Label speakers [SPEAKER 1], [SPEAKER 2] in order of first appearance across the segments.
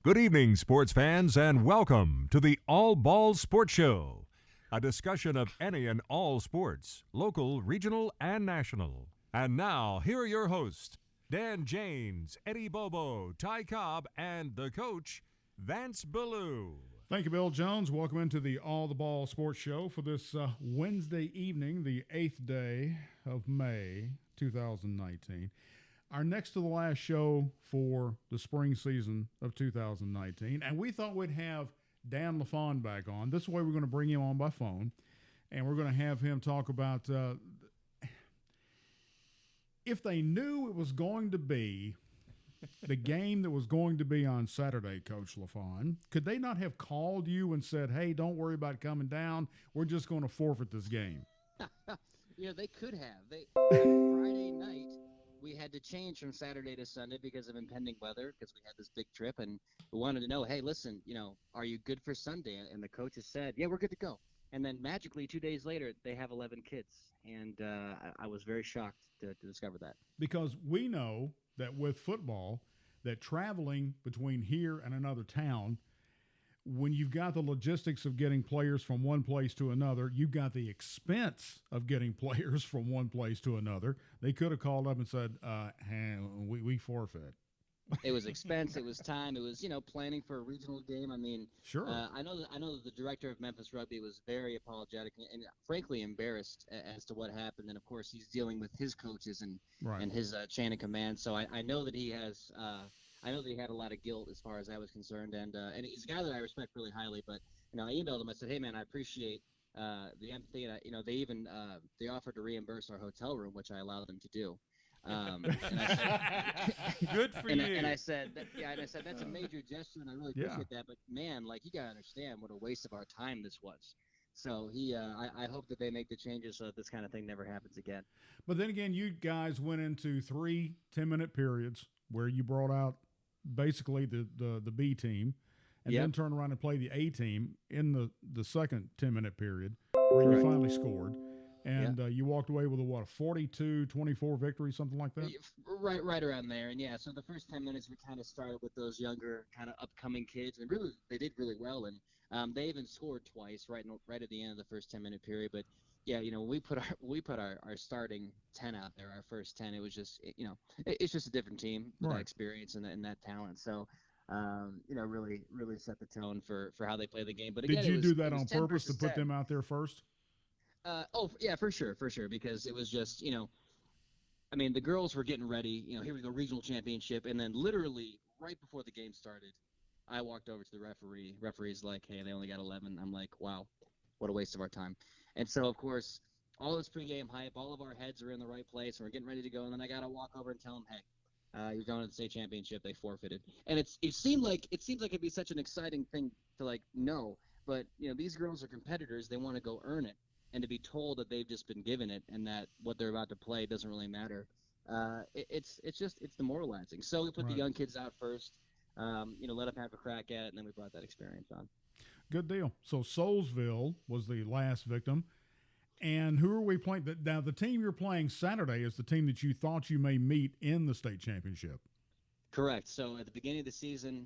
[SPEAKER 1] Good evening, sports fans, and welcome to the All Balls Sports Show, a discussion of any and all sports, local, regional, and national. And now, here are your hosts, Dan James, Eddie Bobo, Ty Cobb, and the coach, Vance Ballou.
[SPEAKER 2] Thank you, Bill Jones. Welcome into the All the Ball Sports Show for this Wednesday evening, the 8th day of May, 2019. Our next to the last show for the spring season of 2019. And we thought we'd have Dan LaFawn back on. This way we're going to bring him on by phone, and we're going to have him talk about if they knew it was going to be the game that was going to be on Saturday, Coach LaFawn, could they not have called you and said, hey, don't worry about coming down. We're just going to forfeit this game?
[SPEAKER 3] Yeah, they could have. Friday night, we had to change from Saturday to Sunday because of impending weather, because we had this big trip, and we wanted to know, hey, listen, are you good for Sunday? And the coaches said, yeah, we're good to go. And then magically 2 days later, they have 11 kids, and I was very shocked to discover that.
[SPEAKER 2] Because we know that with football, that traveling between here and another town, when you've got the logistics of getting players from one place to another, you've got the expense of getting players from one place to another. They could have called up and said, we forfeit.
[SPEAKER 3] It was expense. It was time. It was, planning for a regional game. I mean,
[SPEAKER 2] sure.
[SPEAKER 3] I know that the director of Memphis Rugby was very apologetic and frankly embarrassed as to what happened. And of course, he's dealing with his coaches and his chain of command. So I know that he has. I know that he had a lot of guilt as far as I was concerned, and he's a guy that I respect really highly. But I emailed him. I said, "Hey, man, I appreciate the empathy, and they even they offered to reimburse our hotel room, which I allowed them to do."
[SPEAKER 4] Good for you.
[SPEAKER 3] And I said, that's a major gesture, and I really appreciate that. But man, you gotta understand what a waste of our time this was. So I hope that they make the changes so that this kind of thing never happens again.
[SPEAKER 2] But then again, you guys went into 3 10-minute periods where you brought out basically the B team, and then turned around and played the A team in the second 10-minute period where you finally scored. And you walked away with a 42-24 victory, something like that?
[SPEAKER 3] Right around there. And, so the first 10 minutes we kind of started with those younger kind of upcoming kids. And really, they did really well. And they even scored twice right at the end of the first 10-minute period. But, when we put our starting 10 out there, our first 10, it was just, it's just a different team with that experience and that talent. So, really, really set the tone for how they play the game. But again,
[SPEAKER 2] did you do that on purpose to put them out there first?
[SPEAKER 3] For sure. Because it was just, the girls were getting ready. Here we go, regional championship. And then literally right before the game started, I walked over to the referee. Referee's like, hey, they only got 11. I'm like, wow, what a waste of our time. And so, of course, all this pregame hype, all of our heads are in the right place, and we're getting ready to go. And then I got to walk over and tell them, hey, you're going to the state championship. They forfeited. And it seemed like it'd be such an exciting thing to know. But, these girls are competitors. They want to go earn it. And to be told that they've just been given it and that what they're about to play doesn't really matter, it's demoralizing. So we put the young kids out first, let them have a crack at it, and then we brought that experience on.
[SPEAKER 2] Good deal. So Soulsville was the last victim. And who are we playing? Now, the team you're playing Saturday is the team that you thought you may meet in the state championship.
[SPEAKER 3] Correct. So at the beginning of the season,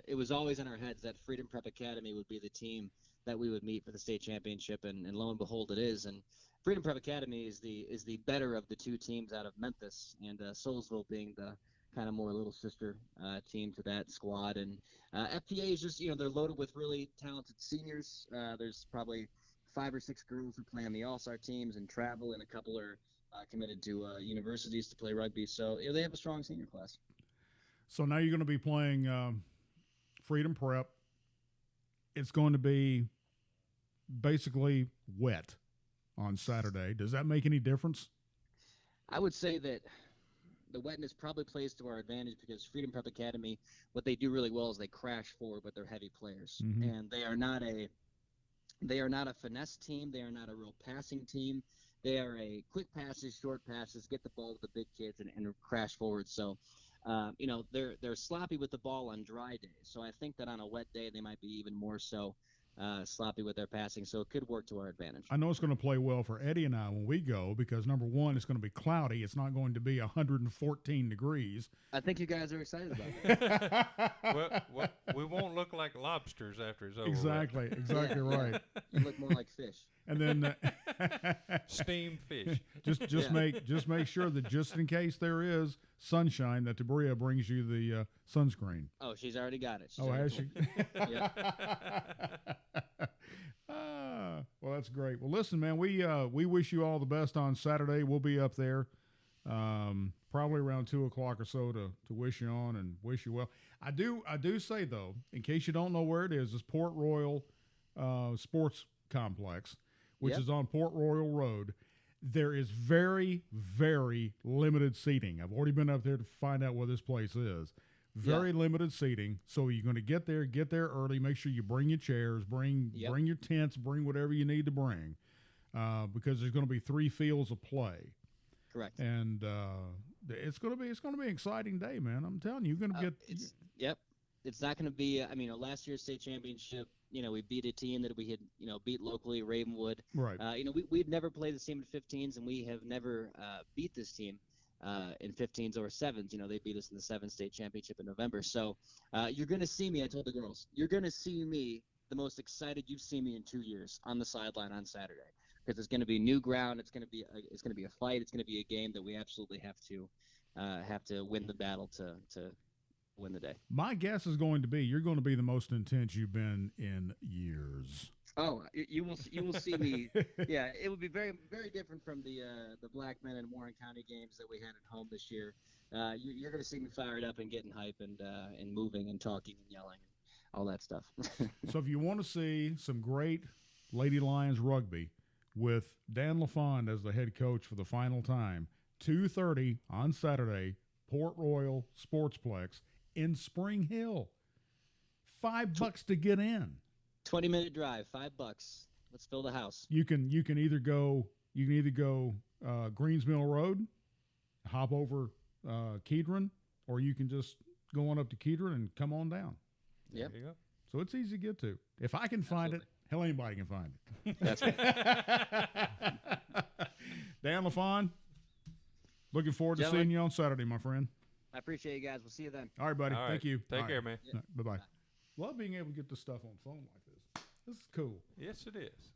[SPEAKER 3] it was always in our heads that Freedom Prep Academy would be the team that we would meet for the state championship, and lo and behold, it is. And Freedom Prep Academy is the better of the two teams out of Memphis, and Soulsville being the kind of more little sister team to that squad. And FPA is just, they're loaded with really talented seniors. There's probably 5 or 6 girls who play on the all-star teams and travel, and a couple are committed to universities to play rugby. So they have a strong senior class.
[SPEAKER 2] So now you're going to be playing Freedom Prep. It's going to be basically wet on Saturday. Does that make any difference?
[SPEAKER 3] I would say that the wetness probably plays to our advantage because Freedom Prep Academy, what they do really well is they crash forward, but they're heavy players. Mm-hmm. And they are not a finesse team. They are not a real passing team. They are a quick passes, short passes, get the ball to the big kids and crash forward. So, they're sloppy with the ball on dry days. So I think that on a wet day, they might be even more so. sloppy with their passing, so it could work to our advantage.
[SPEAKER 2] I know it's going to play well for Eddie and I when we go because, number one, it's going to be cloudy. It's not going to be 114 degrees.
[SPEAKER 3] I think you guys are excited about that.
[SPEAKER 4] well, we won't look like lobsters after it's over.
[SPEAKER 2] Exactly right.
[SPEAKER 3] You look more like fish.
[SPEAKER 2] And then
[SPEAKER 4] Steamed fish.
[SPEAKER 2] just make sure that just in case there is sunshine, that Tabria brings you the sunscreen.
[SPEAKER 3] Oh, she's already got it.
[SPEAKER 2] Has she?
[SPEAKER 3] Yeah.
[SPEAKER 2] Well, that's great. Well, listen, man, we wish you all the best on Saturday. We'll be up there probably around 2:00 or so to wish you on and wish you well. I do say, though, in case you don't know where it is, it's Port Royal Sports Complex, which is on Port Royal Road. There is very, very limited seating. I've already been up there to find out where this place is. Very limited seating. So you're going to get there early. Make sure you bring your chairs, bring your tents, bring whatever you need to bring, because there's going to be 3 fields of play.
[SPEAKER 3] Correct.
[SPEAKER 2] And it's going to be an exciting day, man. I'm telling you, you're going to get.
[SPEAKER 3] Yep. It's not going to be. Last year's state championship, we beat a team that we had, beat locally, Ravenwood.
[SPEAKER 2] Right.
[SPEAKER 3] We've never played this team in 15s, and we have never beat this team in 15s or 7s. They beat us in the 7 state championship in November. So you're going to see me. I told the girls, you're going to see me the most excited you've seen me in 2 years on the sideline on Saturday, because it's going to be new ground. It's going to be a fight. It's going to be a game that we absolutely have to win the battle to win the day.
[SPEAKER 2] My guess is going to be you're going to be the most intense you've been in years.
[SPEAKER 3] Oh, you will see me. Yeah, it will be very, very different from the Blackman and Warren County games that we had at home this year. You're going to see me fired up and getting hype and moving and talking and yelling and all that stuff.
[SPEAKER 2] So if you want to see some great Lady Lions rugby with Dan LaFond as the head coach for the final time, 2:30 on Saturday, Port Royal Sportsplex in Spring Hill. $5 to get in.
[SPEAKER 3] 20-minute drive, $5. Let's fill the house.
[SPEAKER 2] You can either go Greens Mill Road, hop over Kedron, or you can just go on up to Kedron and come on down.
[SPEAKER 3] Yep.
[SPEAKER 4] There you go.
[SPEAKER 2] So it's easy to get to. If I can find it, hell, anybody can find it.
[SPEAKER 3] That's right.
[SPEAKER 2] Dan LaFond, looking forward to
[SPEAKER 3] Gentlemen,
[SPEAKER 2] seeing you on Saturday, my friend.
[SPEAKER 3] I appreciate you guys. We'll see you then.
[SPEAKER 2] All right, buddy.
[SPEAKER 4] All right.
[SPEAKER 2] Thank you.
[SPEAKER 4] Take
[SPEAKER 2] All
[SPEAKER 4] care,
[SPEAKER 2] right.
[SPEAKER 4] man.
[SPEAKER 2] Bye-bye. Love being able to get this stuff on phone like this. This is cool.
[SPEAKER 4] Yes, it is.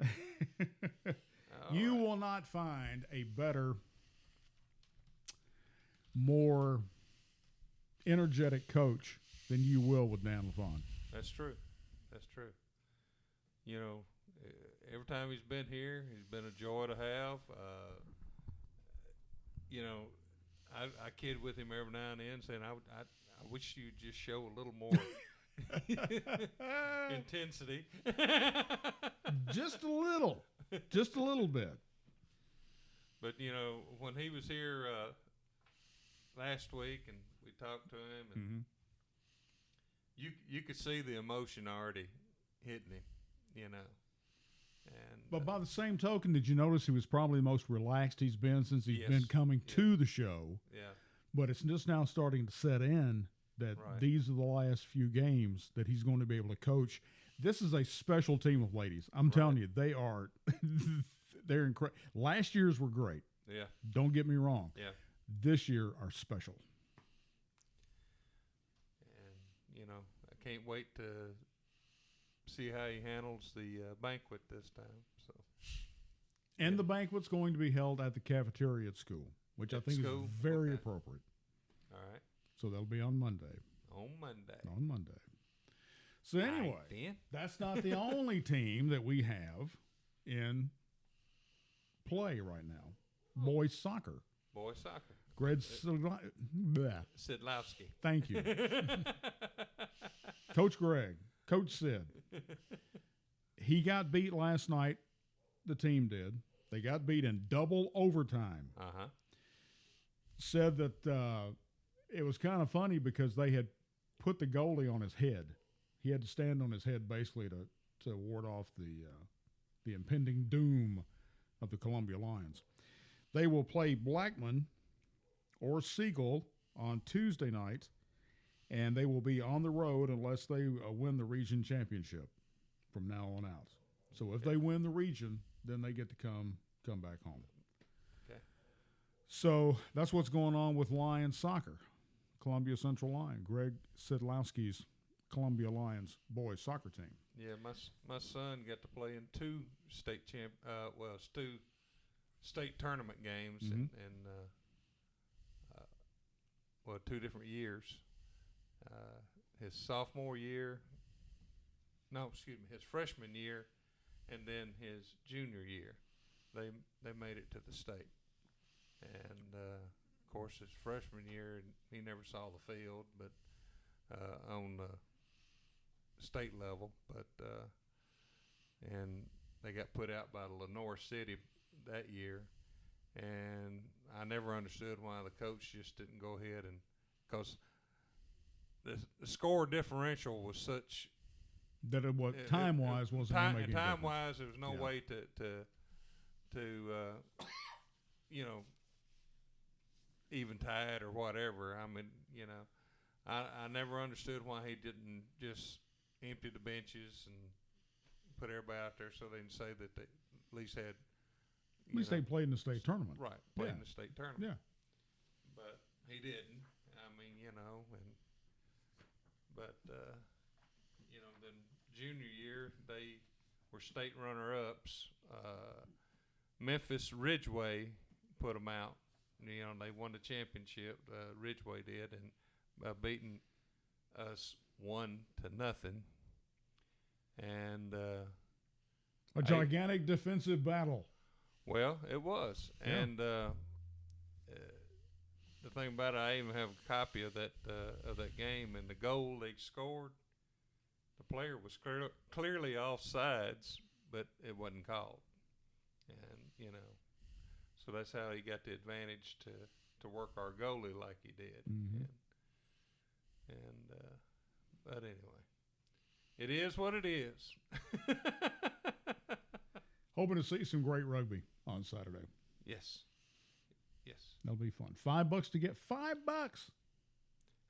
[SPEAKER 2] You will not find a better, more energetic coach than you will with Dan LaFond.
[SPEAKER 4] That's true. That's true. Every time he's been here, he's been a joy to have. I kid with him every now and then, saying, I wish you'd just show a little more intensity.
[SPEAKER 2] Just a little bit.
[SPEAKER 4] But, when he was here last week and we talked to him, and you could see the emotion already hitting him, And,
[SPEAKER 2] but by the same token, did you notice he was probably the most relaxed he's been since he's been coming to the show?
[SPEAKER 4] Yeah.
[SPEAKER 2] But it's just now starting to set in that these are the last few games that he's going to be able to coach. This is a special team of ladies. I'm telling you, they are they're incredible. Last year's were great.
[SPEAKER 4] Yeah.
[SPEAKER 2] Don't get me wrong.
[SPEAKER 4] Yeah.
[SPEAKER 2] This year are special.
[SPEAKER 4] And, I can't wait to see how he handles the banquet this time. So.
[SPEAKER 2] And the banquet's going to be held at the cafeteria at school, which I think is very appropriate.
[SPEAKER 4] All right.
[SPEAKER 2] So that'll be on Monday.
[SPEAKER 4] On Monday.
[SPEAKER 2] So anyway, that's not the only team that we have in play right now. Boys soccer. Greg
[SPEAKER 4] Sidlowski.
[SPEAKER 2] Thank you. Coach Greg. Coach Sid. He got beat last night. The team did. They got beat in double overtime.
[SPEAKER 4] Uh-huh.
[SPEAKER 2] Said that it was kind of funny because they had put the goalie on his head. He had to stand on his head basically to ward off the impending doom of the Columbia Lions. They will play Blackman or Siegel on Tuesday night, and they will be on the road unless they win the region championship. from now on out. So if they win the region, then they get to come back home.
[SPEAKER 4] Okay.
[SPEAKER 2] So that's what's going on with Lions soccer. Columbia Central Lion, Greg Sidlowski's Columbia Lions boys soccer team.
[SPEAKER 4] Yeah, my son got to play in two state tournament games in 2 different years. His freshman year, and then his junior year, they made it to the state. And of course, his freshman year, he never saw the field, but on the state level. But and they got put out by Lenore City that year, and I never understood why the coach just didn't go ahead and because the score differential was such
[SPEAKER 2] that time-wise wasn't going to make any difference.
[SPEAKER 4] Time-wise, there was no way to even tie it or whatever. I mean, I never understood why he didn't just empty the benches and put everybody out there so they can say that they at least had.
[SPEAKER 2] At least they played in the state tournament.
[SPEAKER 4] Right, played in the state tournament.
[SPEAKER 2] Yeah.
[SPEAKER 4] But he didn't. I mean, then junior year they were state runner-ups. Memphis Ridgeway put them out. They won the championship. Ridgeway did, and beating us 1-0. And
[SPEAKER 2] a gigantic defensive battle.
[SPEAKER 4] Well, it was, and the thing about it, I even have a copy of that game, and the goal they scored. The player was clearly offsides, but it wasn't called, and so that's how he got the advantage to work our goalie like he did, but anyway, it is what it is.
[SPEAKER 2] Hoping to see some great rugby on Saturday.
[SPEAKER 4] Yes.
[SPEAKER 2] That'll be fun. $5 to get $5.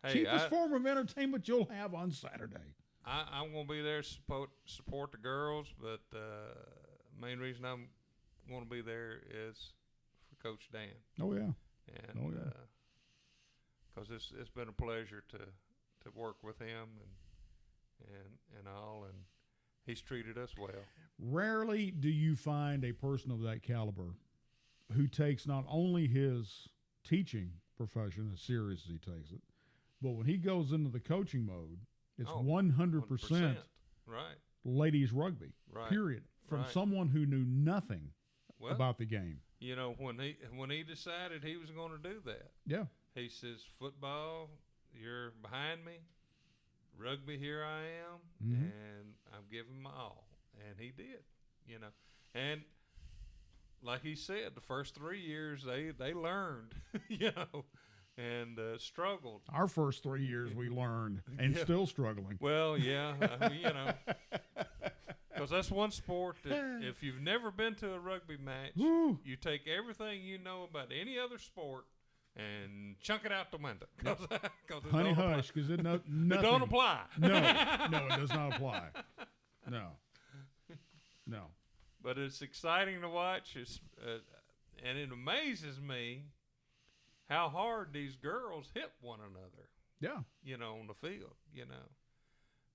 [SPEAKER 4] Hey,
[SPEAKER 2] cheapest form of entertainment you'll have on Saturday.
[SPEAKER 4] I'm going to be there to support the girls, but main reason I'm going to be there is for Coach Dan.
[SPEAKER 2] Oh yeah.
[SPEAKER 4] And because it's been a pleasure to work with him and all, and he's treated us well.
[SPEAKER 2] Rarely do you find a person of that caliber who takes not only his teaching profession as serious as he takes it, but when he goes into the coaching mode, it's 100%
[SPEAKER 4] right.
[SPEAKER 2] ladies rugby,
[SPEAKER 4] right.
[SPEAKER 2] period, from someone who knew nothing about the game.
[SPEAKER 4] When he decided he was going to do that, he says, football, you're behind me. Rugby, here I am, and I'm giving my all. And he did, And like he said, the first 3 years they learned, and struggled.
[SPEAKER 2] Our first 3 years we learned and still struggling.
[SPEAKER 4] Well, yeah, because that's one sport that if you've never been to a rugby match, you take everything you know about any other sport and chunk it out the window. Cause
[SPEAKER 2] Honey hush, because it
[SPEAKER 4] don't apply.
[SPEAKER 2] No, it does not apply. No.
[SPEAKER 4] But it's exciting to watch. And it amazes me how hard these girls hit one another.
[SPEAKER 2] Yeah.
[SPEAKER 4] On the field.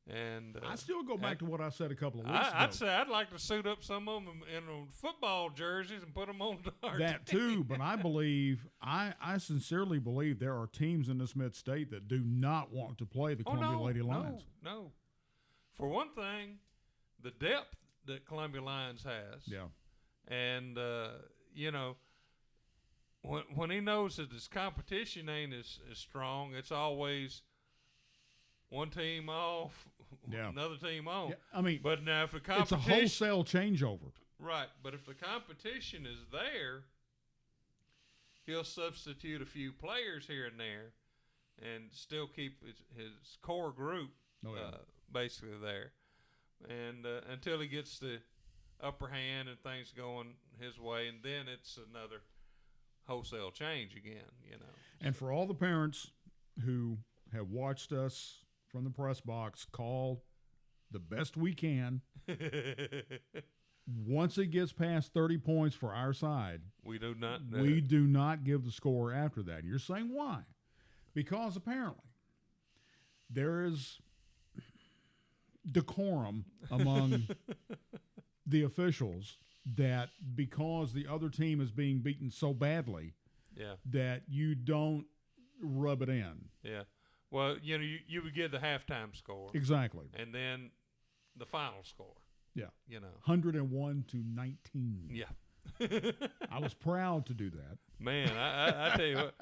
[SPEAKER 4] And
[SPEAKER 2] I still go back to what I said a couple of weeks ago.
[SPEAKER 4] I'd say I'd like to suit up some of them in football jerseys and put them on our
[SPEAKER 2] that
[SPEAKER 4] team.
[SPEAKER 2] too, but I sincerely believe there are teams in this mid-state that do not want to play the Columbia Lady Lions.
[SPEAKER 4] No. For one thing, the depth that Columbia Lions has.
[SPEAKER 2] Yeah.
[SPEAKER 4] And, when he knows that his competition ain't as strong, it's always one team off, another team on.
[SPEAKER 2] Yeah, I mean,
[SPEAKER 4] but now if the competition,
[SPEAKER 2] it's a wholesale changeover.
[SPEAKER 4] Right, but if the competition is there, he'll substitute a few players here and there, and still keep his core group basically there, and until he gets the upper hand and things going his way, and then it's another wholesale change again.
[SPEAKER 2] And for all the parents who have watched us from the press box call the best we can. Once it gets past 30 points for our side,
[SPEAKER 4] we do not
[SPEAKER 2] give the score after that. You're saying why? Because apparently there is decorum among the officials that because the other team is being beaten so badly, that you don't rub it in.
[SPEAKER 4] Yeah. Well, you would get the halftime score.
[SPEAKER 2] Exactly.
[SPEAKER 4] And then the final score.
[SPEAKER 2] Yeah. 101 to 19.
[SPEAKER 4] Yeah.
[SPEAKER 2] I was proud to do that.
[SPEAKER 4] Man, I tell you what,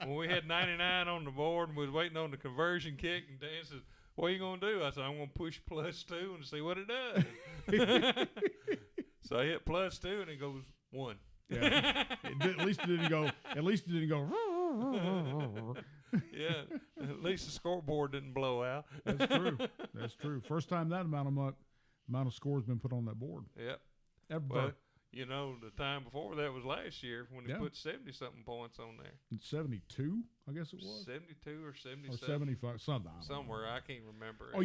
[SPEAKER 4] when we had 99 on the board and we was waiting on the conversion kick, and Dan says, "What are you going to do?" I said, "I'm going to push +2 and see what it does." So I hit +2 and it goes 1.
[SPEAKER 2] Yeah. At least it didn't go.
[SPEAKER 4] Yeah. At least the scoreboard didn't blow out.
[SPEAKER 2] That's true. First time that amount of scores been put on that board.
[SPEAKER 4] Yep.
[SPEAKER 2] Ever.
[SPEAKER 4] Well, the time before that was last year when he put 70-something points on there.
[SPEAKER 2] 72, I guess it was.
[SPEAKER 4] 72 or 77.
[SPEAKER 2] Or 75, something.
[SPEAKER 4] Somewhere, I can't remember.
[SPEAKER 2] Oh,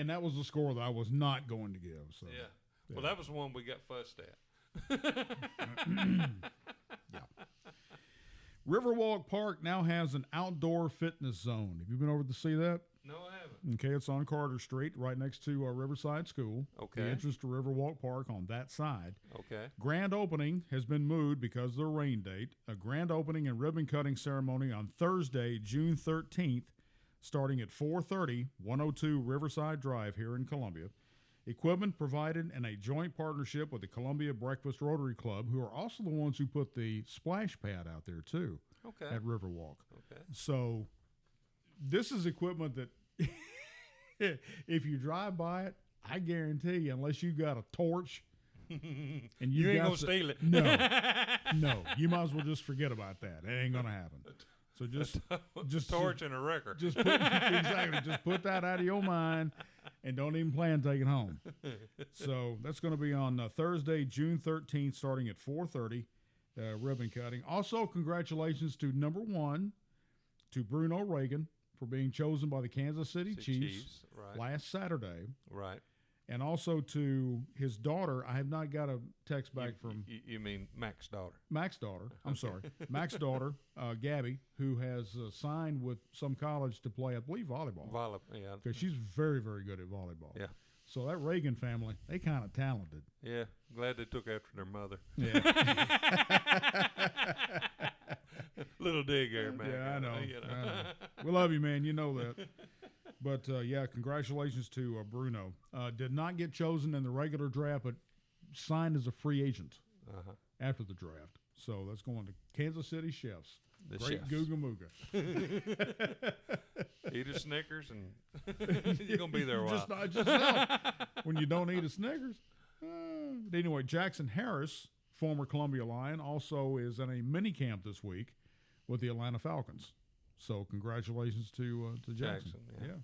[SPEAKER 2] that was the score that I was not going to give. So.
[SPEAKER 4] Yeah. Well, that was the one we got fussed at.
[SPEAKER 2] Yeah. Riverwalk Park now has an outdoor fitness zone. Have you been over to see that?
[SPEAKER 4] No, I haven't.
[SPEAKER 2] Okay, it's on Carter Street, right next to Riverside School.
[SPEAKER 4] Okay.
[SPEAKER 2] The entrance to Riverwalk Park on that side.
[SPEAKER 4] Okay.
[SPEAKER 2] Grand opening has been moved because of the rain date. A grand opening and ribbon cutting ceremony on Thursday, June 13th, starting at 4:30, 102 Riverside Drive here in Columbia. Equipment provided in a joint partnership with the Columbia Breakfast Rotary Club, who are also the ones who put the splash pad out there, too, at Riverwalk.
[SPEAKER 4] Okay.
[SPEAKER 2] So this is equipment that if you drive by it, I guarantee you, unless you got a torch and
[SPEAKER 4] you ain't going to steal it.
[SPEAKER 2] No, you might as well just forget about that. It ain't going to happen. So just
[SPEAKER 4] torch and a wrecker.
[SPEAKER 2] Just put that out of your mind and don't even plan to take it home. So that's going to be on Thursday, June 13th, starting at 4:30, ribbon cutting. Also, congratulations to number 1, to Bruno Reagan for being chosen by the Kansas City Chiefs last Saturday.
[SPEAKER 4] Right.
[SPEAKER 2] And also to his daughter. I have not got a text back from...
[SPEAKER 4] You mean Mac's daughter?
[SPEAKER 2] Mac's daughter. I'm sorry. Mac's daughter, Gabby, who has signed with some college to play, I believe, volleyball.
[SPEAKER 4] Yeah.
[SPEAKER 2] Because she's very, very good at volleyball.
[SPEAKER 4] Yeah.
[SPEAKER 2] So that Reagan family, they kind of talented.
[SPEAKER 4] Yeah. Glad they took after their mother.
[SPEAKER 2] Yeah.
[SPEAKER 4] Little dig there, man.
[SPEAKER 2] Yeah, I know. I know. We love you, man. You know that. But, congratulations to Bruno. Did not get chosen in the regular draft, but signed as a free agent after the draft. So that's going to Kansas City Chefs.
[SPEAKER 4] The
[SPEAKER 2] Great
[SPEAKER 4] Chefs.
[SPEAKER 2] Googa Mooga.
[SPEAKER 4] Eat a Snickers and you're going to be there a while.
[SPEAKER 2] When you don't eat a Snickers. But anyway, Jackson Harris, former Columbia Lion, also is in a mini camp this week with the Atlanta Falcons. So congratulations to Jackson. Yeah.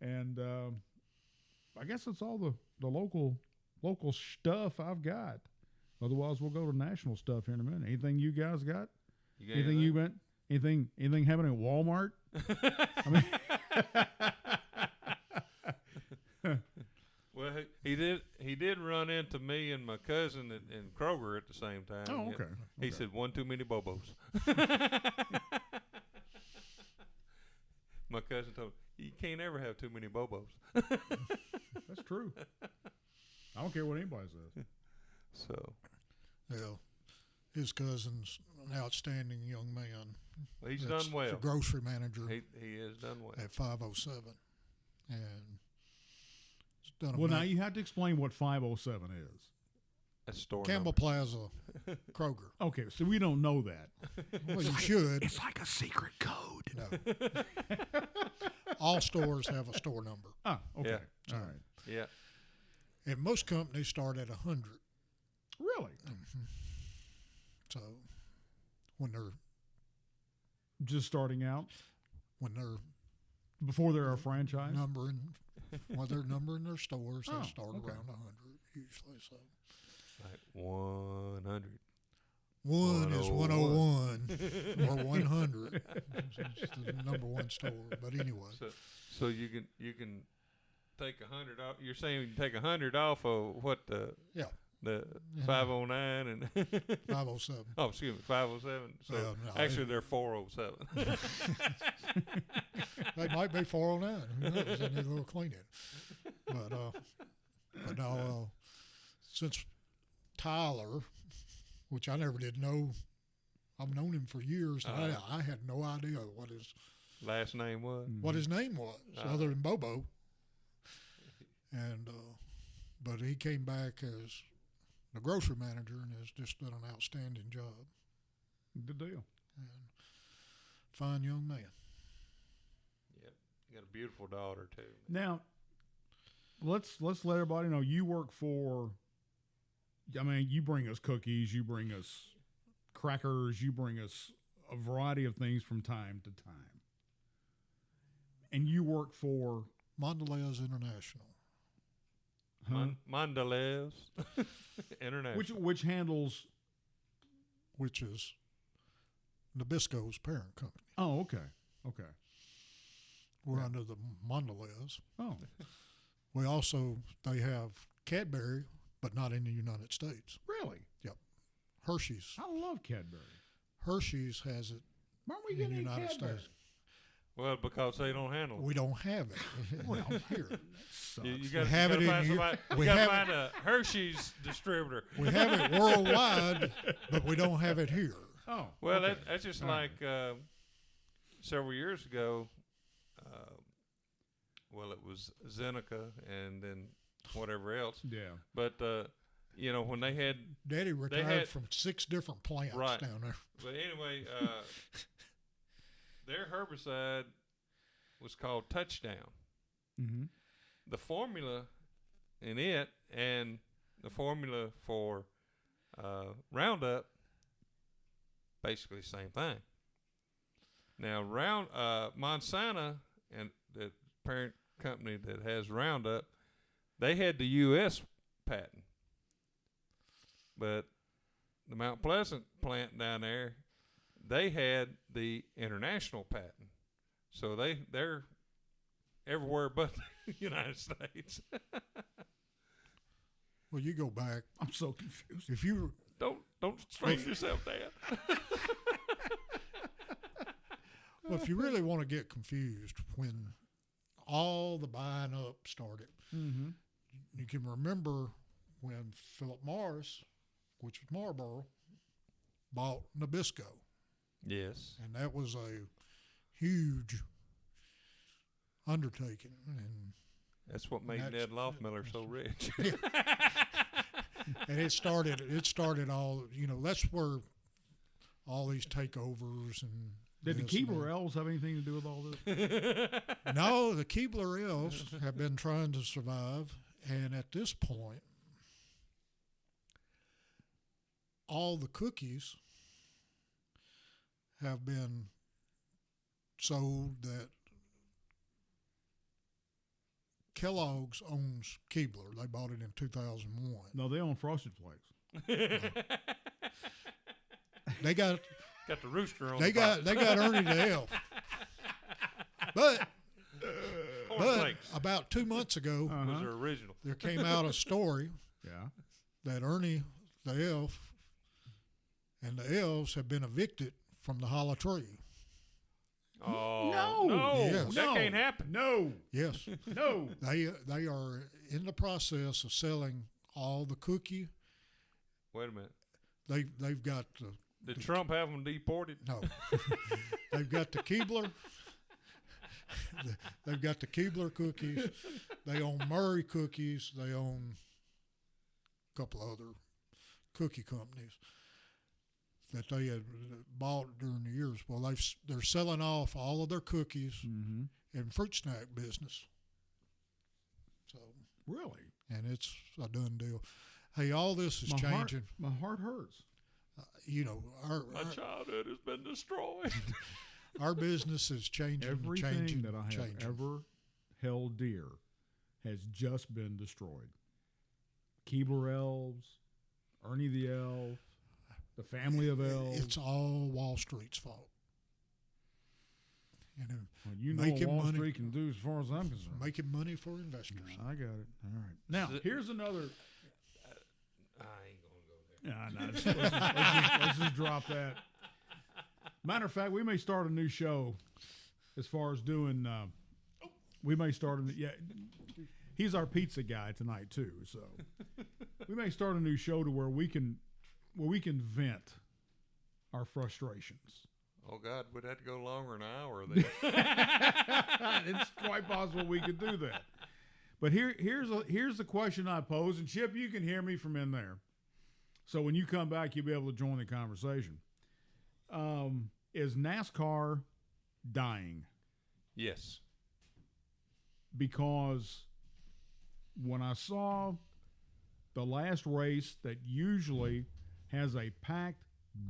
[SPEAKER 2] And I guess that's all the local stuff I've got. Otherwise, we'll go to national stuff here in a minute. Anything you guys got? Anything you went? Anything happening at Walmart? I mean,
[SPEAKER 4] well, he did run into me and my cousin in Kroger at the same time.
[SPEAKER 2] Oh, okay.
[SPEAKER 4] He said, "One too many Bobos." My cousin told me, "You can't ever have too many Bobos."
[SPEAKER 2] That's true. I don't care what anybody says.
[SPEAKER 4] So,
[SPEAKER 5] yeah, his cousin's an outstanding young man.
[SPEAKER 4] Well, he's done well.
[SPEAKER 5] The grocery manager.
[SPEAKER 4] He has done well
[SPEAKER 5] at 507, and he's done.
[SPEAKER 2] Well, now you have to explain what 507 is.
[SPEAKER 4] That's store
[SPEAKER 5] Campbell Plaza, Kroger.
[SPEAKER 2] Okay, so we don't know that.
[SPEAKER 5] Well, you should.
[SPEAKER 2] It's like a secret code.
[SPEAKER 5] No. All stores have a store number.
[SPEAKER 2] Ah, okay.
[SPEAKER 4] Yeah.
[SPEAKER 2] All right.
[SPEAKER 4] Yeah.
[SPEAKER 5] And most companies start at 100.
[SPEAKER 2] Really?
[SPEAKER 5] Mm-hmm. So when they're
[SPEAKER 2] just starting out,
[SPEAKER 5] when they're
[SPEAKER 2] before they're a franchise,
[SPEAKER 5] they're numbering their stores, they start
[SPEAKER 2] okay.
[SPEAKER 5] around 100 usually. So
[SPEAKER 4] like 100.
[SPEAKER 5] One is 101 or 100. It's the number one store. But anyway,
[SPEAKER 4] so you can take 100 off. You're saying you can take 100 off of what the
[SPEAKER 5] Yeah.
[SPEAKER 4] the 509 and
[SPEAKER 5] 507.
[SPEAKER 4] oh, excuse me, 507. So
[SPEAKER 5] No,
[SPEAKER 4] actually, they're 407.
[SPEAKER 5] They might be 409. Who knows? They need a little cleaning. But no, since Tyler, which I never did know, I've known him for years. And I had no idea what his
[SPEAKER 4] Last name was.
[SPEAKER 5] name was, other than Bobo. And but he came back as the grocery manager and has just done an outstanding job.
[SPEAKER 2] Good deal.
[SPEAKER 5] And fine young man.
[SPEAKER 4] Yep, you got a beautiful daughter too.
[SPEAKER 2] Now, let's let everybody know you work for. I mean, you bring us cookies, you bring us crackers, you bring us a variety of things from time to time, and you work for
[SPEAKER 5] Mondelez International.
[SPEAKER 4] Mondelez International.
[SPEAKER 2] which handles.
[SPEAKER 5] Which is Nabisco's parent company.
[SPEAKER 2] Oh, okay.
[SPEAKER 5] We're under the Mondelez.
[SPEAKER 2] Oh,
[SPEAKER 5] They have Cadbury, but not in the United States.
[SPEAKER 2] really?
[SPEAKER 5] Yep. Hershey's.
[SPEAKER 2] I love Cadbury.
[SPEAKER 5] Hershey's has it
[SPEAKER 2] Why aren't we
[SPEAKER 5] in the
[SPEAKER 2] getting
[SPEAKER 5] United
[SPEAKER 2] Cadbury?
[SPEAKER 5] States.
[SPEAKER 4] Well, because they don't handle it.
[SPEAKER 5] We don't have it.
[SPEAKER 2] Well,
[SPEAKER 5] Here.
[SPEAKER 2] Sucks.
[SPEAKER 4] You got
[SPEAKER 5] have it in
[SPEAKER 4] find
[SPEAKER 5] Eu-
[SPEAKER 4] somebody.
[SPEAKER 5] we
[SPEAKER 4] You got to
[SPEAKER 5] have
[SPEAKER 4] find a Hershey's distributor.
[SPEAKER 5] We have it worldwide, but we don't have it here.
[SPEAKER 2] Oh,
[SPEAKER 4] Well,
[SPEAKER 2] okay.
[SPEAKER 4] that's just
[SPEAKER 2] All right.
[SPEAKER 4] like several years ago. Well, it was Zeneca and then whatever else.
[SPEAKER 2] Yeah.
[SPEAKER 4] But when they had
[SPEAKER 5] Daddy retired
[SPEAKER 4] had-
[SPEAKER 5] from 6 different plants
[SPEAKER 4] Right.
[SPEAKER 5] down there.
[SPEAKER 4] But anyway, their herbicide was called Touchdown.
[SPEAKER 2] Mm-hmm.
[SPEAKER 4] The formula in it and the formula for Roundup, basically the same thing. Now, Monsanto and the parent company that has Roundup, they had the U.S. patent. But the Mount Pleasant plant down there, they had the international patent. So they're everywhere but the United States.
[SPEAKER 5] Well, you go back.
[SPEAKER 2] I'm so confused.
[SPEAKER 5] If you
[SPEAKER 4] Don't strain yourself, Dad.
[SPEAKER 5] Well, if you really want to get confused, when all the buying up started,
[SPEAKER 2] Mm-hmm.
[SPEAKER 5] you can remember when Philip Morris, which was Marlboro, bought Nabisco.
[SPEAKER 4] Yes.
[SPEAKER 5] And that was a huge undertaking. And
[SPEAKER 4] That's what made Ned Loffmiller so rich.
[SPEAKER 5] and it started all, that's where all these takeovers and
[SPEAKER 2] Did the
[SPEAKER 5] this and
[SPEAKER 2] Keebler
[SPEAKER 5] that.
[SPEAKER 2] elves have anything to do with all this?
[SPEAKER 5] No, the Keebler elves have been trying to survive, and at this point, all the cookies have been sold that Kellogg's owns Keebler. They bought it in 2001.
[SPEAKER 2] No, they own Frosted Flakes.
[SPEAKER 5] They got
[SPEAKER 4] Got the rooster on.
[SPEAKER 5] they got Ernie the elf. But
[SPEAKER 4] Cornflakes
[SPEAKER 5] about 2 months ago,
[SPEAKER 4] was their original.
[SPEAKER 5] there came out a story
[SPEAKER 2] Yeah.
[SPEAKER 5] that Ernie the elf and the elves have been evicted from the Hollow Tree.
[SPEAKER 4] Oh
[SPEAKER 2] No.
[SPEAKER 5] Yes.
[SPEAKER 4] that can't happen.
[SPEAKER 2] No.
[SPEAKER 5] Yes,
[SPEAKER 2] No.
[SPEAKER 5] they are in the process of selling all the cookie.
[SPEAKER 4] Wait a minute.
[SPEAKER 5] They've got
[SPEAKER 4] Did Trump have them deported?
[SPEAKER 5] no, they've got the Keebler. They've got the Keebler cookies. They own Murray cookies. They own a couple other cookie companies that they had bought during the years. Well, they're selling off all of their cookies
[SPEAKER 2] Mm-hmm.
[SPEAKER 5] and fruit snack business. So,
[SPEAKER 2] Really?
[SPEAKER 5] and it's a done deal. Hey, all this is changing.
[SPEAKER 2] My heart hurts.
[SPEAKER 4] My childhood has been destroyed.
[SPEAKER 5] Our business is changing.
[SPEAKER 2] Everything
[SPEAKER 5] changing,
[SPEAKER 2] that I have
[SPEAKER 5] changing.
[SPEAKER 2] ever held dear has just been destroyed. Keebler elves, Ernie the elf, the family of elves.
[SPEAKER 5] It's all Wall Street's fault. And
[SPEAKER 2] Well, you know
[SPEAKER 5] making
[SPEAKER 2] what Wall
[SPEAKER 5] money-
[SPEAKER 2] Street can do as far as I'm concerned.
[SPEAKER 5] making money for investors.
[SPEAKER 2] I got it. All right. Now, here's another.
[SPEAKER 4] I ain't gonna go there.
[SPEAKER 2] Yeah, no, let's just drop that. Matter of fact, we may start a new show as far as doing. We may start a yeah. He's our pizza guy tonight too, so we may start a new show to where we can vent our frustrations.
[SPEAKER 4] Oh God, would that go longer than an hour? Then?
[SPEAKER 2] It's quite possible we could do that. But here's the question I pose, and Chip, you can hear me from in there. So when you come back, you'll be able to join the conversation. Is NASCAR dying?
[SPEAKER 4] Yes.
[SPEAKER 2] Because when I saw the last race that usually has a packed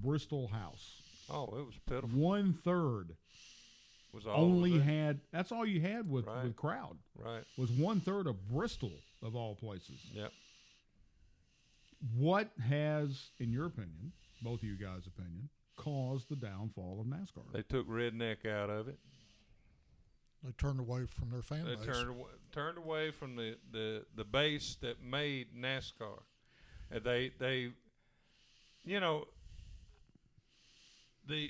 [SPEAKER 2] Bristol house,
[SPEAKER 4] Oh, it was pitiful.
[SPEAKER 2] 1/3
[SPEAKER 4] Was all
[SPEAKER 2] only
[SPEAKER 4] of it?
[SPEAKER 2] had. That's all you had with
[SPEAKER 4] Right.
[SPEAKER 2] crowd.
[SPEAKER 4] Right.
[SPEAKER 2] Was 1/3 of Bristol of all places.
[SPEAKER 4] Yep.
[SPEAKER 2] What has, in your opinion, both of you guys' opinion, caused the downfall of NASCAR?
[SPEAKER 4] They took redneck out of it.
[SPEAKER 5] They turned away from their fan
[SPEAKER 4] They
[SPEAKER 5] base.
[SPEAKER 4] turned away from the base that made NASCAR. And they you know,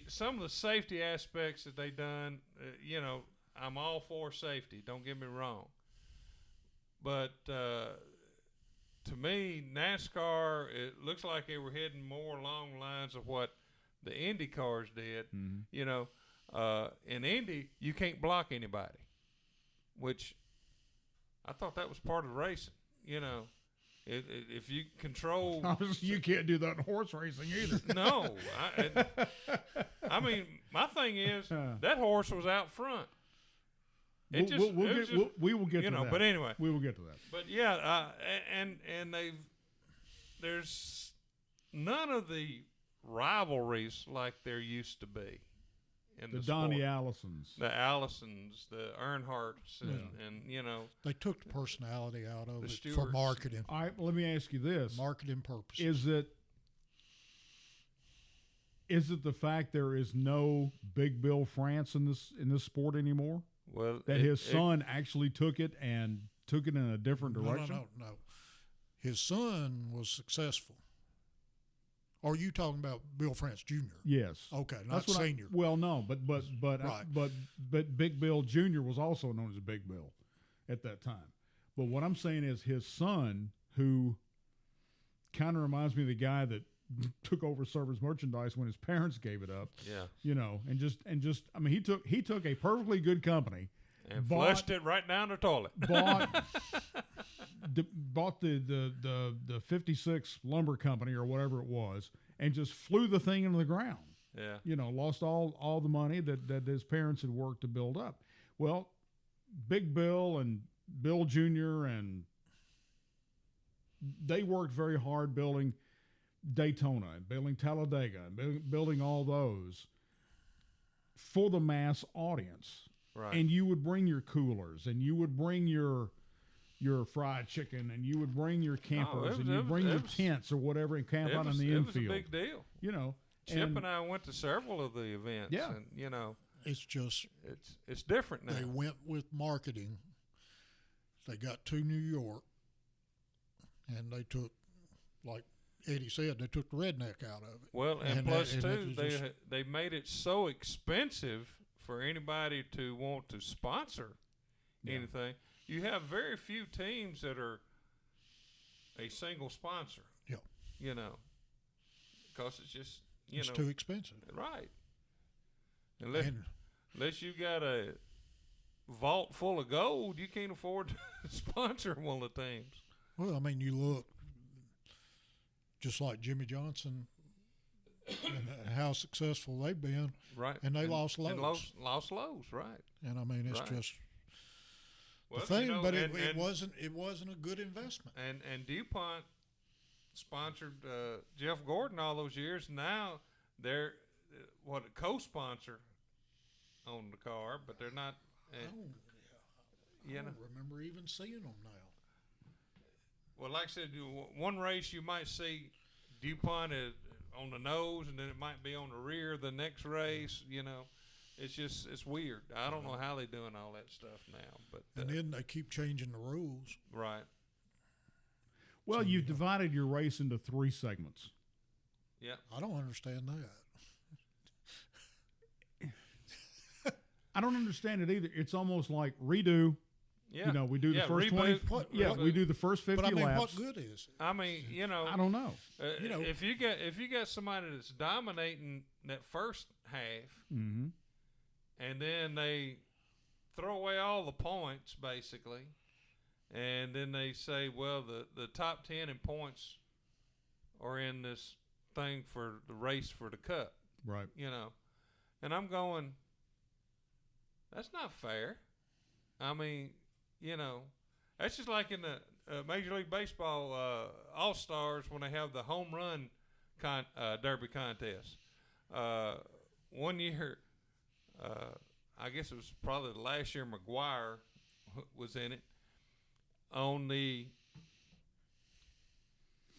[SPEAKER 4] some of the safety aspects that they done, you know, I'm all for safety. Don't get me wrong. But to me, NASCAR, it looks like they were heading more along the lines of what the Indy cars did.
[SPEAKER 2] Mm-hmm.
[SPEAKER 4] You know, in Indy, you can't block anybody, which I thought that was part of racing. You know, if you control,
[SPEAKER 2] Obviously, you can't do that in horse racing either.
[SPEAKER 4] no, I mean, my thing is that horse was out front.
[SPEAKER 2] We will get
[SPEAKER 4] you
[SPEAKER 2] to
[SPEAKER 4] know,
[SPEAKER 2] that.
[SPEAKER 4] but anyway,
[SPEAKER 2] We will get to that.
[SPEAKER 4] but yeah, and there's none of the rivalries like there used to be in
[SPEAKER 2] The
[SPEAKER 4] the
[SPEAKER 2] Donnie
[SPEAKER 4] sport.
[SPEAKER 2] Allisons.
[SPEAKER 4] The Allisons, the Earnhardts, and you know,
[SPEAKER 5] They took the personality out of
[SPEAKER 4] The
[SPEAKER 5] it
[SPEAKER 4] Stewarts.
[SPEAKER 5] for marketing,
[SPEAKER 2] All right, let me ask you this.
[SPEAKER 5] marketing purposes.
[SPEAKER 2] Is it the fact there is no Big Bill France in this sport anymore?
[SPEAKER 4] well,
[SPEAKER 2] That his son actually took it in a different direction?
[SPEAKER 5] No. His son was successful. Are you talking about Bill France Jr.?
[SPEAKER 2] Yes.
[SPEAKER 5] Okay, not
[SPEAKER 2] what
[SPEAKER 5] senior.
[SPEAKER 2] well, no, but
[SPEAKER 5] Right.
[SPEAKER 2] but Big Bill Jr. was also known as Big Bill at that time. But what I'm saying is his son, who kind of reminds me of the guy that took over Service Merchandise when his parents gave it up.
[SPEAKER 4] yeah,
[SPEAKER 2] You know, and just I mean, he took a perfectly good company,
[SPEAKER 4] and
[SPEAKER 2] bought-
[SPEAKER 4] flushed it right down the toilet.
[SPEAKER 2] bought the 56 lumber company or whatever it was, and just flew the thing into the ground.
[SPEAKER 4] Yeah,
[SPEAKER 2] You know, lost all the money that his parents had worked to build up. Well, Big Bill and Bill Jr. and they worked very hard building Daytona and building Talladega and building all those for the mass audience.
[SPEAKER 4] right.
[SPEAKER 2] And you would bring your coolers, and you would bring your fried chicken, and you would bring your campers, and you'd bring your tents or whatever, and camp out in the
[SPEAKER 4] it was a
[SPEAKER 2] infield.
[SPEAKER 4] big deal.
[SPEAKER 2] You know,
[SPEAKER 4] Chip and I went to several of the events.
[SPEAKER 2] Yeah.
[SPEAKER 4] And you know,
[SPEAKER 5] It's just
[SPEAKER 4] it's different now.
[SPEAKER 5] they went with marketing. They got to New York, and they took, like Eddie said, they took the redneck out of it.
[SPEAKER 4] Well, and
[SPEAKER 5] And
[SPEAKER 4] plus
[SPEAKER 5] that-
[SPEAKER 4] too,
[SPEAKER 5] and that is
[SPEAKER 4] they made it so expensive for anybody to want to sponsor anything. You have very few teams that are a single sponsor.
[SPEAKER 5] Yeah.
[SPEAKER 4] You know, because it's just
[SPEAKER 5] It's too expensive.
[SPEAKER 4] right. Unless
[SPEAKER 5] And
[SPEAKER 4] unless you got a vault full of gold, you can't afford to sponsor one of the teams.
[SPEAKER 5] well, I mean, you look just like Jimmy Johnson and how successful they've been,
[SPEAKER 4] Right.
[SPEAKER 5] and they lost
[SPEAKER 4] And
[SPEAKER 5] loads.
[SPEAKER 4] lost lows, right.
[SPEAKER 5] And I mean, it's
[SPEAKER 4] Right.
[SPEAKER 5] just
[SPEAKER 4] Well,
[SPEAKER 5] the thing,
[SPEAKER 4] you know,
[SPEAKER 5] but
[SPEAKER 4] and-
[SPEAKER 5] it
[SPEAKER 4] and-
[SPEAKER 5] wasn't a good investment.
[SPEAKER 4] And DuPont sponsored Jeff Gordon all those years. Now they're a co-sponsor on the car, but they're not.
[SPEAKER 5] I
[SPEAKER 4] You know,
[SPEAKER 5] don't remember even seeing them now.
[SPEAKER 4] well, like I said, one race you might see DuPont on the nose, and then it might be on the rear the next race. You know, it's weird. I don't know how they're doing all that stuff now, but
[SPEAKER 5] And then they keep changing the rules.
[SPEAKER 4] right.
[SPEAKER 2] Well,
[SPEAKER 5] So,
[SPEAKER 2] you've
[SPEAKER 5] you know.
[SPEAKER 2] divided your race into 3 segments.
[SPEAKER 4] Yeah.
[SPEAKER 5] I don't understand that.
[SPEAKER 2] I don't understand it either. It's almost like redo.
[SPEAKER 4] Yeah.
[SPEAKER 2] You know, we do the
[SPEAKER 4] Yeah,
[SPEAKER 2] first
[SPEAKER 4] reboot.
[SPEAKER 2] 20. Yeah, we do the first 50
[SPEAKER 5] But I mean,
[SPEAKER 2] laps.
[SPEAKER 5] what good is it?
[SPEAKER 4] I mean, you know,
[SPEAKER 2] I don't know.
[SPEAKER 5] You know-
[SPEAKER 4] if you got somebody that's dominating that first half,
[SPEAKER 2] Mm-hmm.
[SPEAKER 4] and then they throw away all the points basically, and then they say, well, the top 10 in points are in this thing for the race for the cup,
[SPEAKER 2] Right.
[SPEAKER 4] you know, and I'm going, that's not fair. I mean, you know, that's just like in the Major League Baseball All-Stars when they have the home run derby contest. One year, I guess it was probably the last year McGuire was in it. On the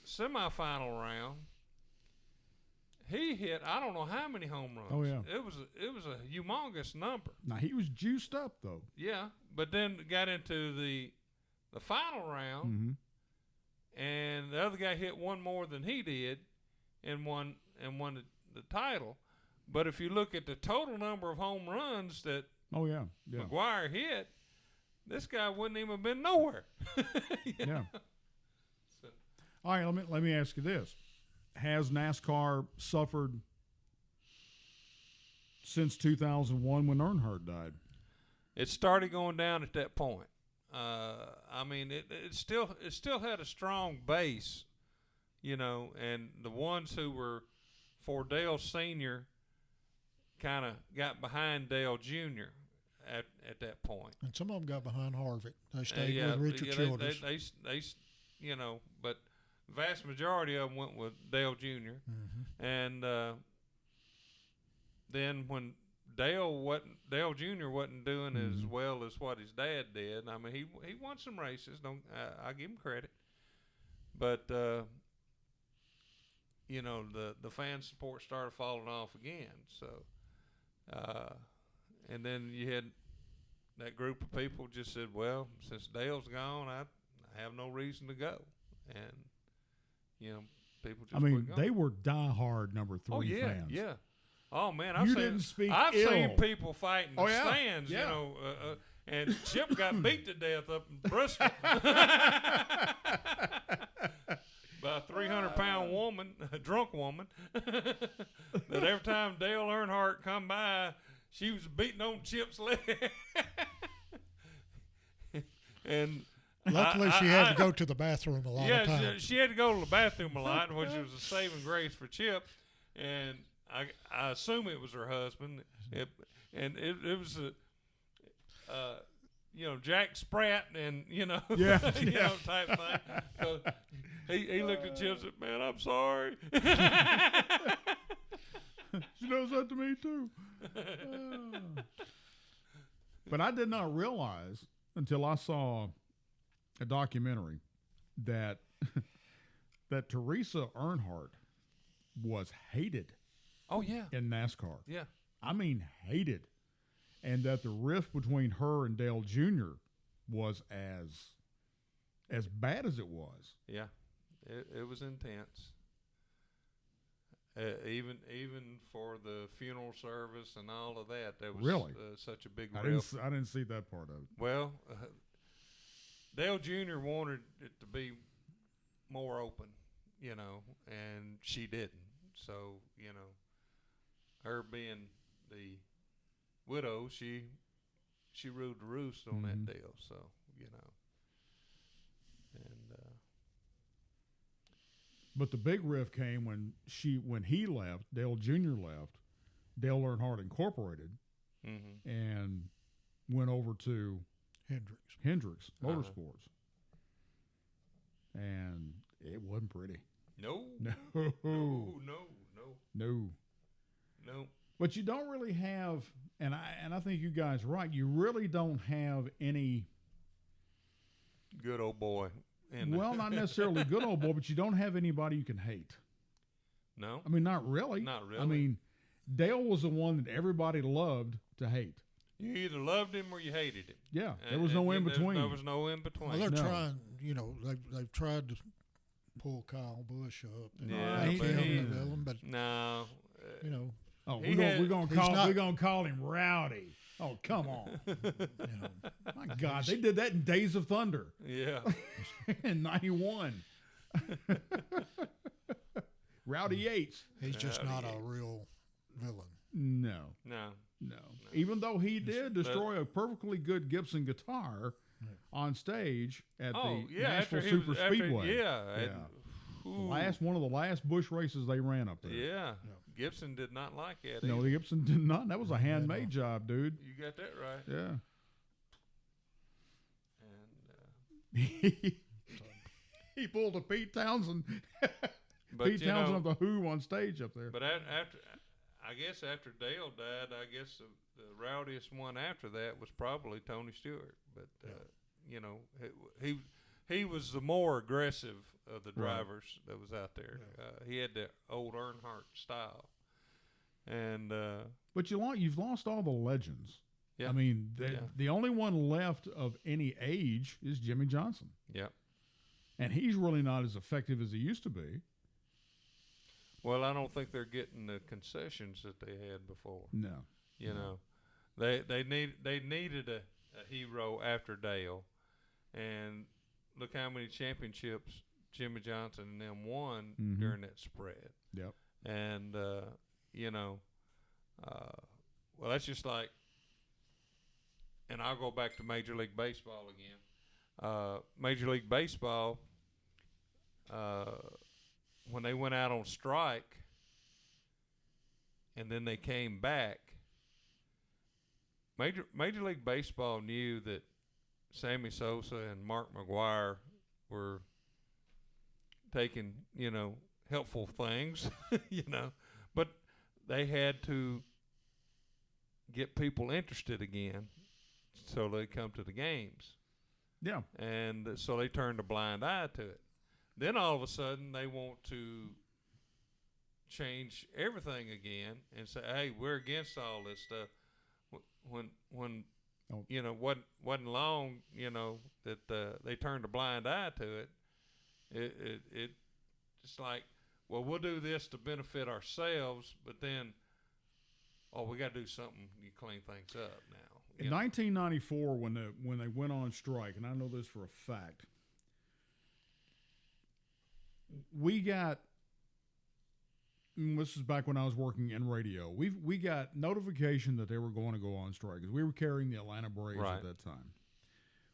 [SPEAKER 4] semifinal round, he hit I don't know how many home runs.
[SPEAKER 2] Oh, yeah.
[SPEAKER 4] It was a humongous number.
[SPEAKER 2] Now, he was juiced up, though.
[SPEAKER 4] Yeah, but then got into the final round,
[SPEAKER 2] Mm-hmm.
[SPEAKER 4] and the other guy hit one more than he did, and won the title. But if you look at the total number of home runs that
[SPEAKER 2] Oh, yeah. Yeah.
[SPEAKER 4] McGuire hit, this guy wouldn't even have been nowhere.
[SPEAKER 2] Yeah.
[SPEAKER 4] So,
[SPEAKER 2] All right, let me ask you this. Has NASCAR suffered since 2001 when Earnhardt died?
[SPEAKER 4] it started going down at that point. I mean, it still had a strong base, you know, and the ones who were for Dale Sr. kind of got behind Dale Jr. at that point.
[SPEAKER 5] And some of them got behind Harvick. They stayed
[SPEAKER 4] Yeah,
[SPEAKER 5] with Richard
[SPEAKER 4] yeah,
[SPEAKER 5] Childress.
[SPEAKER 4] they, you know, but vast majority of them went with Dale Jr.
[SPEAKER 5] Mm-hmm.
[SPEAKER 4] And then when Dale Jr. wasn't doing as well as what his dad did. I mean, he won some races. I give him credit, but you know, the fan support started falling off again. So, and then you had that group of people just said, well, since Dale's gone, I have no reason to go, and you know, people just.
[SPEAKER 2] I mean,
[SPEAKER 4] quit going.
[SPEAKER 2] they were diehard number 3
[SPEAKER 4] Oh yeah,
[SPEAKER 2] fans.
[SPEAKER 4] yeah. Oh man,
[SPEAKER 2] You didn't speak
[SPEAKER 4] I've
[SPEAKER 2] ill.
[SPEAKER 4] seen people fighting
[SPEAKER 2] Oh,
[SPEAKER 4] the
[SPEAKER 2] yeah,
[SPEAKER 4] stands,
[SPEAKER 2] yeah.
[SPEAKER 4] you know, and Chip got beat to death up in Bristol by a 300-pound woman, a drunk woman. That every time Dale Earnhardt come by, she was beating on Chip's leg. And
[SPEAKER 5] Luckily, she had to go to the bathroom a lot of
[SPEAKER 4] yeah,
[SPEAKER 5] times.
[SPEAKER 4] she had to go to the bathroom a lot, which was a saving grace for Chip. And I assume it was her husband. It was you know, Jack Spratt and, you know,
[SPEAKER 2] Yeah,
[SPEAKER 4] you
[SPEAKER 2] yeah.
[SPEAKER 4] know, type thing. So he looked at Chip and said, man, I'm sorry.
[SPEAKER 2] She knows that to me, too. Ah. But I did not realize until I saw a documentary that that Teresa Earnhardt was hated
[SPEAKER 4] Oh, yeah.
[SPEAKER 2] in NASCAR.
[SPEAKER 4] Yeah.
[SPEAKER 2] I mean, hated. And that the rift between her and Dale Jr. was as bad as it was.
[SPEAKER 4] Yeah. It was intense. Even for the funeral service and all of that, there was
[SPEAKER 2] Really?
[SPEAKER 4] such a big
[SPEAKER 2] I
[SPEAKER 4] rift.
[SPEAKER 2] didn't see that part of it.
[SPEAKER 4] Well, Dale Jr. wanted it to be more open, you know, and she didn't. So, you know, her being the widow, she ruled the roost on that deal. So, you know, and
[SPEAKER 2] But the big rift came when he left, Dale Jr. left, Dale Earnhardt Incorporated, and went over to Hendricks Motorsports. And it wasn't pretty.
[SPEAKER 4] no,
[SPEAKER 2] No.
[SPEAKER 4] no.
[SPEAKER 2] But you don't really have, and I think you guys are right, you really don't have any,
[SPEAKER 4] Good old boy. And
[SPEAKER 2] well, not necessarily good old boy, but you don't have anybody you can hate.
[SPEAKER 4] No,
[SPEAKER 2] I mean, not really.
[SPEAKER 4] Not really.
[SPEAKER 2] I mean, Dale was the one that everybody loved to hate.
[SPEAKER 4] You either loved him or you hated him.
[SPEAKER 2] Yeah, there was no in between.
[SPEAKER 4] There was no in between.
[SPEAKER 5] Well, they're
[SPEAKER 2] No.
[SPEAKER 5] trying. They've tried to pull Kyle Busch up. And
[SPEAKER 4] Yeah,
[SPEAKER 5] make
[SPEAKER 2] but
[SPEAKER 5] him
[SPEAKER 2] he-
[SPEAKER 5] the villain, but
[SPEAKER 4] No.
[SPEAKER 2] Oh,
[SPEAKER 4] He
[SPEAKER 2] we're gonna
[SPEAKER 5] he's
[SPEAKER 2] call
[SPEAKER 5] not-
[SPEAKER 2] we're gonna call him Rowdy. Oh, come on. My God, they did that in Days of Thunder
[SPEAKER 4] Yeah.
[SPEAKER 2] in '91. Rowdy Yates.
[SPEAKER 5] he's just
[SPEAKER 4] Howdy
[SPEAKER 5] not a
[SPEAKER 4] Yates.
[SPEAKER 5] real villain.
[SPEAKER 2] No.
[SPEAKER 4] No.
[SPEAKER 2] Even though he did destroy a perfully good Gibson guitar on stage at
[SPEAKER 4] Oh,
[SPEAKER 2] the
[SPEAKER 4] yeah.
[SPEAKER 2] Nashville
[SPEAKER 4] After he was,
[SPEAKER 2] Super
[SPEAKER 4] after,
[SPEAKER 2] Speedway.
[SPEAKER 4] yeah.
[SPEAKER 2] The
[SPEAKER 4] Ooh.
[SPEAKER 2] one of the last Busch races they ran up there.
[SPEAKER 4] Yeah. Gibson did not like that.
[SPEAKER 2] No,
[SPEAKER 4] either.
[SPEAKER 2] the Gibson did not. That was a handmade job, dude.
[SPEAKER 4] You got that right.
[SPEAKER 2] Yeah.
[SPEAKER 4] And
[SPEAKER 2] He pulled a Pete Townsend.
[SPEAKER 4] but
[SPEAKER 2] Pete Townsend of the Who on stage up there.
[SPEAKER 4] But after, I guess after Dale died, I guess the rowdiest one after that was probably Tony Stewart. But he was the more aggressive of the
[SPEAKER 2] Right.
[SPEAKER 4] drivers that was out there. He had the old Earnhardt style, and
[SPEAKER 2] But you've lost all the legends.
[SPEAKER 4] yeah,
[SPEAKER 2] I mean,
[SPEAKER 4] Yeah.
[SPEAKER 2] the only one left of any age is Jimmy Johnson.
[SPEAKER 4] yeah.
[SPEAKER 2] And he's really not as effective as he used to be.
[SPEAKER 4] Well, I don't think they're getting the concessions that they had before.
[SPEAKER 2] No.
[SPEAKER 4] You know, they needed a hero after Dale, and look how many championships Jimmy Johnson and them won
[SPEAKER 2] Mhm.
[SPEAKER 4] during that spread.
[SPEAKER 2] Yep.
[SPEAKER 4] And well, that's just like, and I'll go back to Major League Baseball again. Major League Baseball, when they went out on strike, and then they came back. Major League Baseball knew that Sammy Sosa and Mark McGwire were taking, helpful things, but they had to get people interested again so they come to the games.
[SPEAKER 2] Yeah.
[SPEAKER 4] And so they turned a blind eye to it. Then all of a sudden they want to change everything again and say, hey, we're against all this stuff. When wasn't long, that they turned a blind eye to it. It just like, well, we'll do this to benefit ourselves, but then, we got to do something to clean things up now.
[SPEAKER 2] In 1994, when they went on strike, and I know this for a fact, we got. This is back when I was working in radio. We got notification that they were going to go on strike because we were carrying the Atlanta Braves
[SPEAKER 4] Right.
[SPEAKER 2] at that time.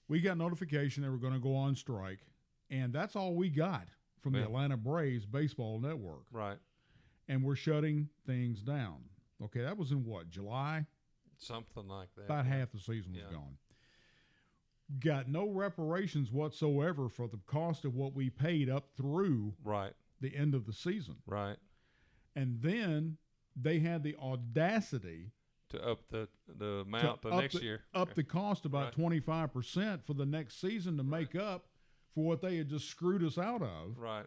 [SPEAKER 2] We got notification they were going to go on strike, and that's all we got from the
[SPEAKER 4] Yeah.
[SPEAKER 2] Atlanta Braves baseball network.
[SPEAKER 4] Right.
[SPEAKER 2] And we're shutting things down. Okay, that was in what, July?
[SPEAKER 4] Something like that.
[SPEAKER 2] About half the season was
[SPEAKER 4] Yeah.
[SPEAKER 2] gone. Got no reparations whatsoever for the cost of what we paid up through
[SPEAKER 4] Right.
[SPEAKER 2] the end of the season.
[SPEAKER 4] Right.
[SPEAKER 2] And then they had the audacity
[SPEAKER 4] To up the amount the next year.
[SPEAKER 2] up the cost about
[SPEAKER 4] Right.
[SPEAKER 2] 25% for the next season to make up for what they had just screwed us out of.
[SPEAKER 4] Right.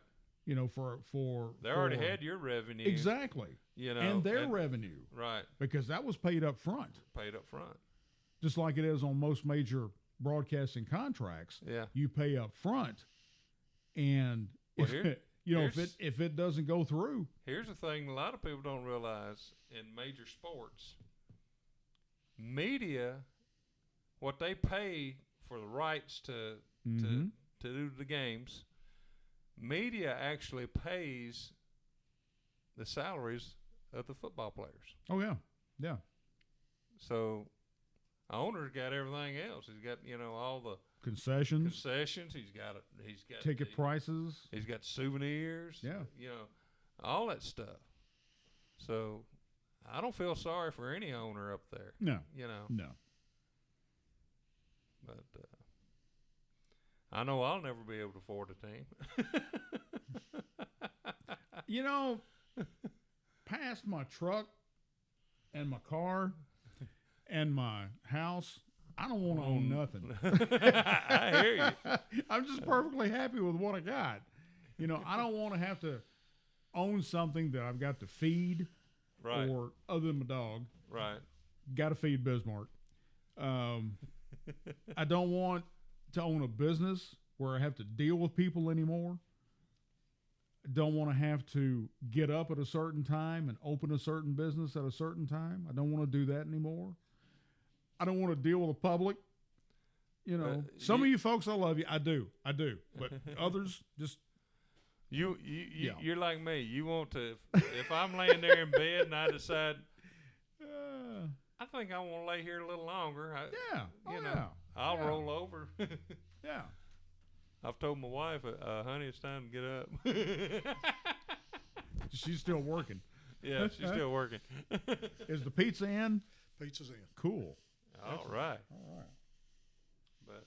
[SPEAKER 2] For
[SPEAKER 4] They already had your revenue.
[SPEAKER 2] exactly, and their revenue,
[SPEAKER 4] Right.
[SPEAKER 2] because that was paid up front,
[SPEAKER 4] Paid up front.
[SPEAKER 2] just like it is on most major broadcasting contracts.
[SPEAKER 4] Yeah.
[SPEAKER 2] You pay up front, and
[SPEAKER 4] Well,
[SPEAKER 2] if
[SPEAKER 4] here-
[SPEAKER 2] if it doesn't go through,
[SPEAKER 4] Here's the thing a lot of people don't realize in major sports. Media, what they pay for the rights to do the games, media actually pays the salaries of the football players.
[SPEAKER 2] oh yeah,
[SPEAKER 4] So owner's got everything else. He's got, all the
[SPEAKER 2] concessions,
[SPEAKER 4] concessions. He's got
[SPEAKER 2] ticket prices,
[SPEAKER 4] He's got souvenirs.
[SPEAKER 2] Yeah.
[SPEAKER 4] All that stuff. So I don't feel sorry for any owner up there.
[SPEAKER 2] no,
[SPEAKER 4] No. But I know I'll never be able to afford a team.
[SPEAKER 2] Past my truck and my car and my house, I don't want to own nothing.
[SPEAKER 4] I hear you.
[SPEAKER 2] I'm just perfectly happy with what I got. I don't want to have to own something that I've got to feed
[SPEAKER 4] Right.
[SPEAKER 2] or other than my dog.
[SPEAKER 4] Right.
[SPEAKER 2] Got to feed Bismarck. I don't want to own a business where I have to deal with people anymore. I don't want to have to get up at a certain time and open a certain business at a certain time. I don't want to do that anymore. I don't want to deal with the public. You know, some of you folks, I love you. I do. But others, just
[SPEAKER 4] You're like me. You want to, if I'm laying there in bed and I decide, I think I want to lay here a little longer. I'll roll over.
[SPEAKER 2] Yeah.
[SPEAKER 4] I've told my wife, honey, it's time to get up.
[SPEAKER 2] She's still working.
[SPEAKER 4] Yeah, she's still working.
[SPEAKER 2] Is the pizza in?
[SPEAKER 5] Pizza's in.
[SPEAKER 2] Cool.
[SPEAKER 4] All right.
[SPEAKER 2] All right.
[SPEAKER 4] But,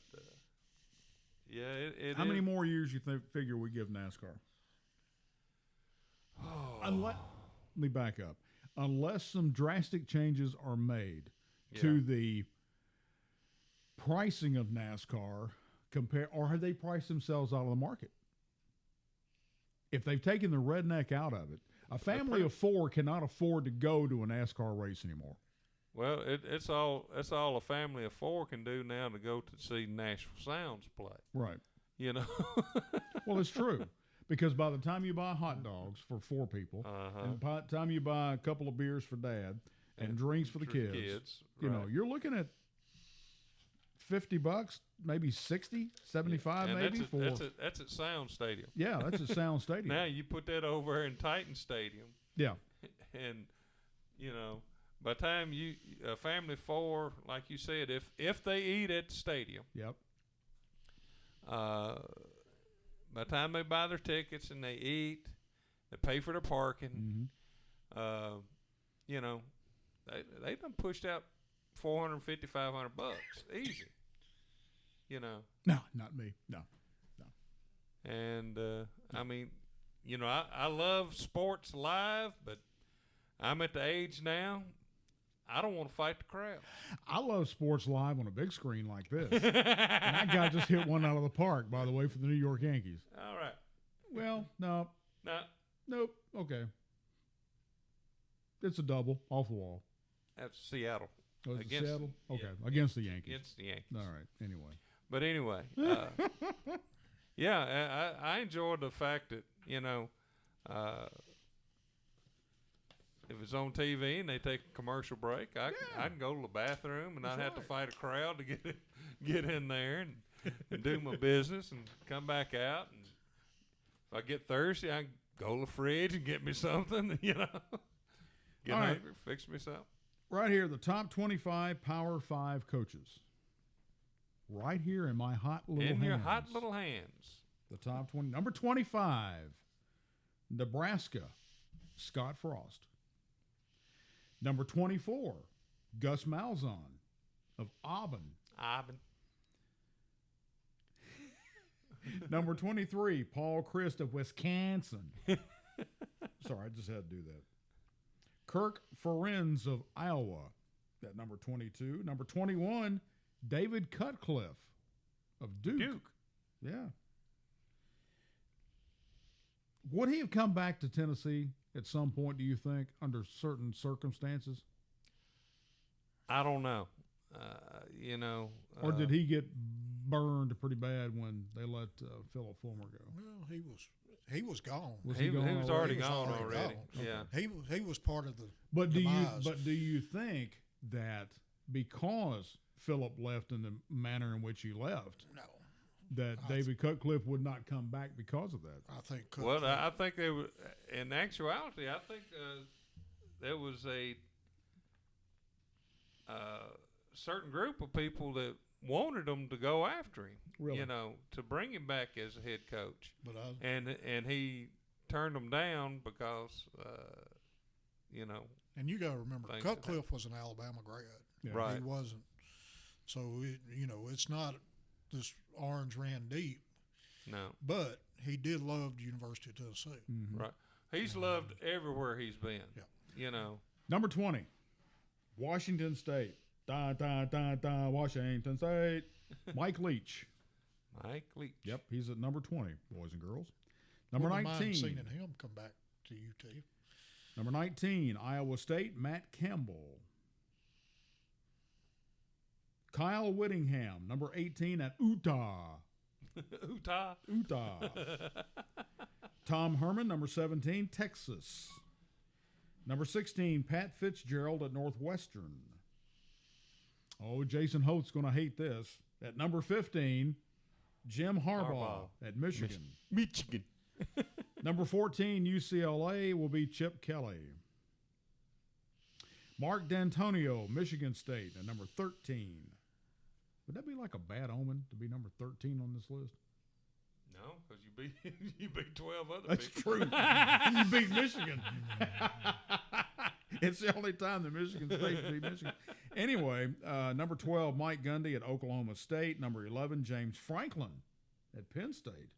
[SPEAKER 4] yeah, it
[SPEAKER 2] How many more years you figure we give NASCAR? Let me back up. Unless some drastic changes are made to the pricing of NASCAR, or have they priced themselves out of the market? If they've taken the redneck out of it, a family of four cannot afford to go to a NASCAR race anymore.
[SPEAKER 4] Well, it's all a family of four can do now to go to see Nashville Sounds play.
[SPEAKER 2] Right.
[SPEAKER 4] You know.
[SPEAKER 2] Well, it's true. Because by the time you buy hot dogs for four people, and by the time you buy a couple of beers for Dad and drinks for the kids, you know, you're looking at $50, maybe 60, 75,
[SPEAKER 4] and
[SPEAKER 2] maybe
[SPEAKER 4] that's at Sound Stadium.
[SPEAKER 2] Yeah, that's at Sound Stadium.
[SPEAKER 4] Now you put that over in Titan Stadium.
[SPEAKER 2] Yeah.
[SPEAKER 4] And you know, by the time a family of four, like you said, if they eat at the stadium,
[SPEAKER 2] yep.
[SPEAKER 4] By the time they buy their tickets and they eat, they pay for their parking.
[SPEAKER 2] Mm-hmm.
[SPEAKER 4] You know, they done pushed out $450, $500 easy. You know.
[SPEAKER 2] No, not me. No.
[SPEAKER 4] And I mean, you know, I love sports live, but I'm at the age now. I don't want to fight the crowd.
[SPEAKER 2] I love sports live on a big screen like this. And that guy just hit one out of the park, by the way, for the New York Yankees.
[SPEAKER 4] All right.
[SPEAKER 2] Well, no. Nope. Okay. It's a double off the wall.
[SPEAKER 4] That's Seattle.
[SPEAKER 2] Oh, it's
[SPEAKER 4] against
[SPEAKER 2] Seattle? Okay.
[SPEAKER 4] Yeah,
[SPEAKER 2] against the Yankees.
[SPEAKER 4] Against the Yankees.
[SPEAKER 2] All right. Anyway.
[SPEAKER 4] But anyway, yeah, I enjoyed the fact that, you know, if it's on TV and they take a commercial break, I can go to the bathroom and not have to fight a crowd to get in there and do my business and come back out. And if I get thirsty, I can go to the fridge and get me something, you know. Get hungry, fix me something.
[SPEAKER 2] Right here, the top 25 Power 5 coaches. Right here in my hot little hands.
[SPEAKER 4] In your hot little hands.
[SPEAKER 2] The top 20. Number 25, Nebraska, Scott Frost. Number 24, Gus Malzahn of Auburn. Number 23, Paul Christ of Wisconsin. Sorry, I just had to do that. Kirk Ferenz of Iowa at number 22. Number 21, David Cutcliffe of Duke. Yeah. Would he have come back to Tennessee at some point, do you think, under certain circumstances?
[SPEAKER 4] I don't know. You know.
[SPEAKER 2] Or did he get burned pretty bad when they let Philip Fulmer go?
[SPEAKER 5] Well, he was gone.
[SPEAKER 4] He was already gone already.
[SPEAKER 5] Gone.
[SPEAKER 4] Yeah.
[SPEAKER 5] He was part of the
[SPEAKER 2] But
[SPEAKER 5] demise.
[SPEAKER 2] do you think that because Philip left in the manner in which he left,
[SPEAKER 5] No.
[SPEAKER 2] that David Cutcliffe would not come back because of that?
[SPEAKER 5] I think.
[SPEAKER 4] Well, I think they were. In actuality, I think there was a certain group of people that wanted him to go after him.
[SPEAKER 2] Really?
[SPEAKER 4] You know, to bring him back as a head coach.
[SPEAKER 5] But
[SPEAKER 4] and he turned them down because you know.
[SPEAKER 5] And you got to remember, Cutcliffe was an Alabama grad.
[SPEAKER 2] Yeah.
[SPEAKER 4] Right.
[SPEAKER 5] He wasn't. So it's not this orange ran deep.
[SPEAKER 4] No.
[SPEAKER 5] But he did love the University of Tennessee.
[SPEAKER 2] Mm-hmm.
[SPEAKER 4] Right. He's loved everywhere he's been.
[SPEAKER 5] Yeah.
[SPEAKER 4] You know.
[SPEAKER 2] Number 20, Washington State. Washington State. Mike Leach.
[SPEAKER 4] Mike Leach.
[SPEAKER 2] Yep, he's at number 20, boys and girls. Number
[SPEAKER 5] Wouldn't
[SPEAKER 2] 19.
[SPEAKER 5] mind seeing him come back to UT.
[SPEAKER 2] Number 19, Iowa State, Matt Campbell. Kyle Whittingham, number 18 at Utah. Utah. Tom Herman, number 17, Texas. Number 16, Pat Fitzgerald at Northwestern. Oh, Jason Holt's going to hate this. At number 15, Jim Harbaugh at Michigan.
[SPEAKER 4] Michigan.
[SPEAKER 2] Number 14, UCLA, will be Chip Kelly. Mark D'Antonio, Michigan State, at number 13. Would that be like a bad omen to be number 13 on this list?
[SPEAKER 4] No, because you beat 12 other
[SPEAKER 2] That's
[SPEAKER 4] people.
[SPEAKER 2] true. You beat Michigan. It's the only time that Michigan State beat Michigan. Anyway, number 12, Mike Gundy at Oklahoma State. Number 11, James Franklin at Penn State.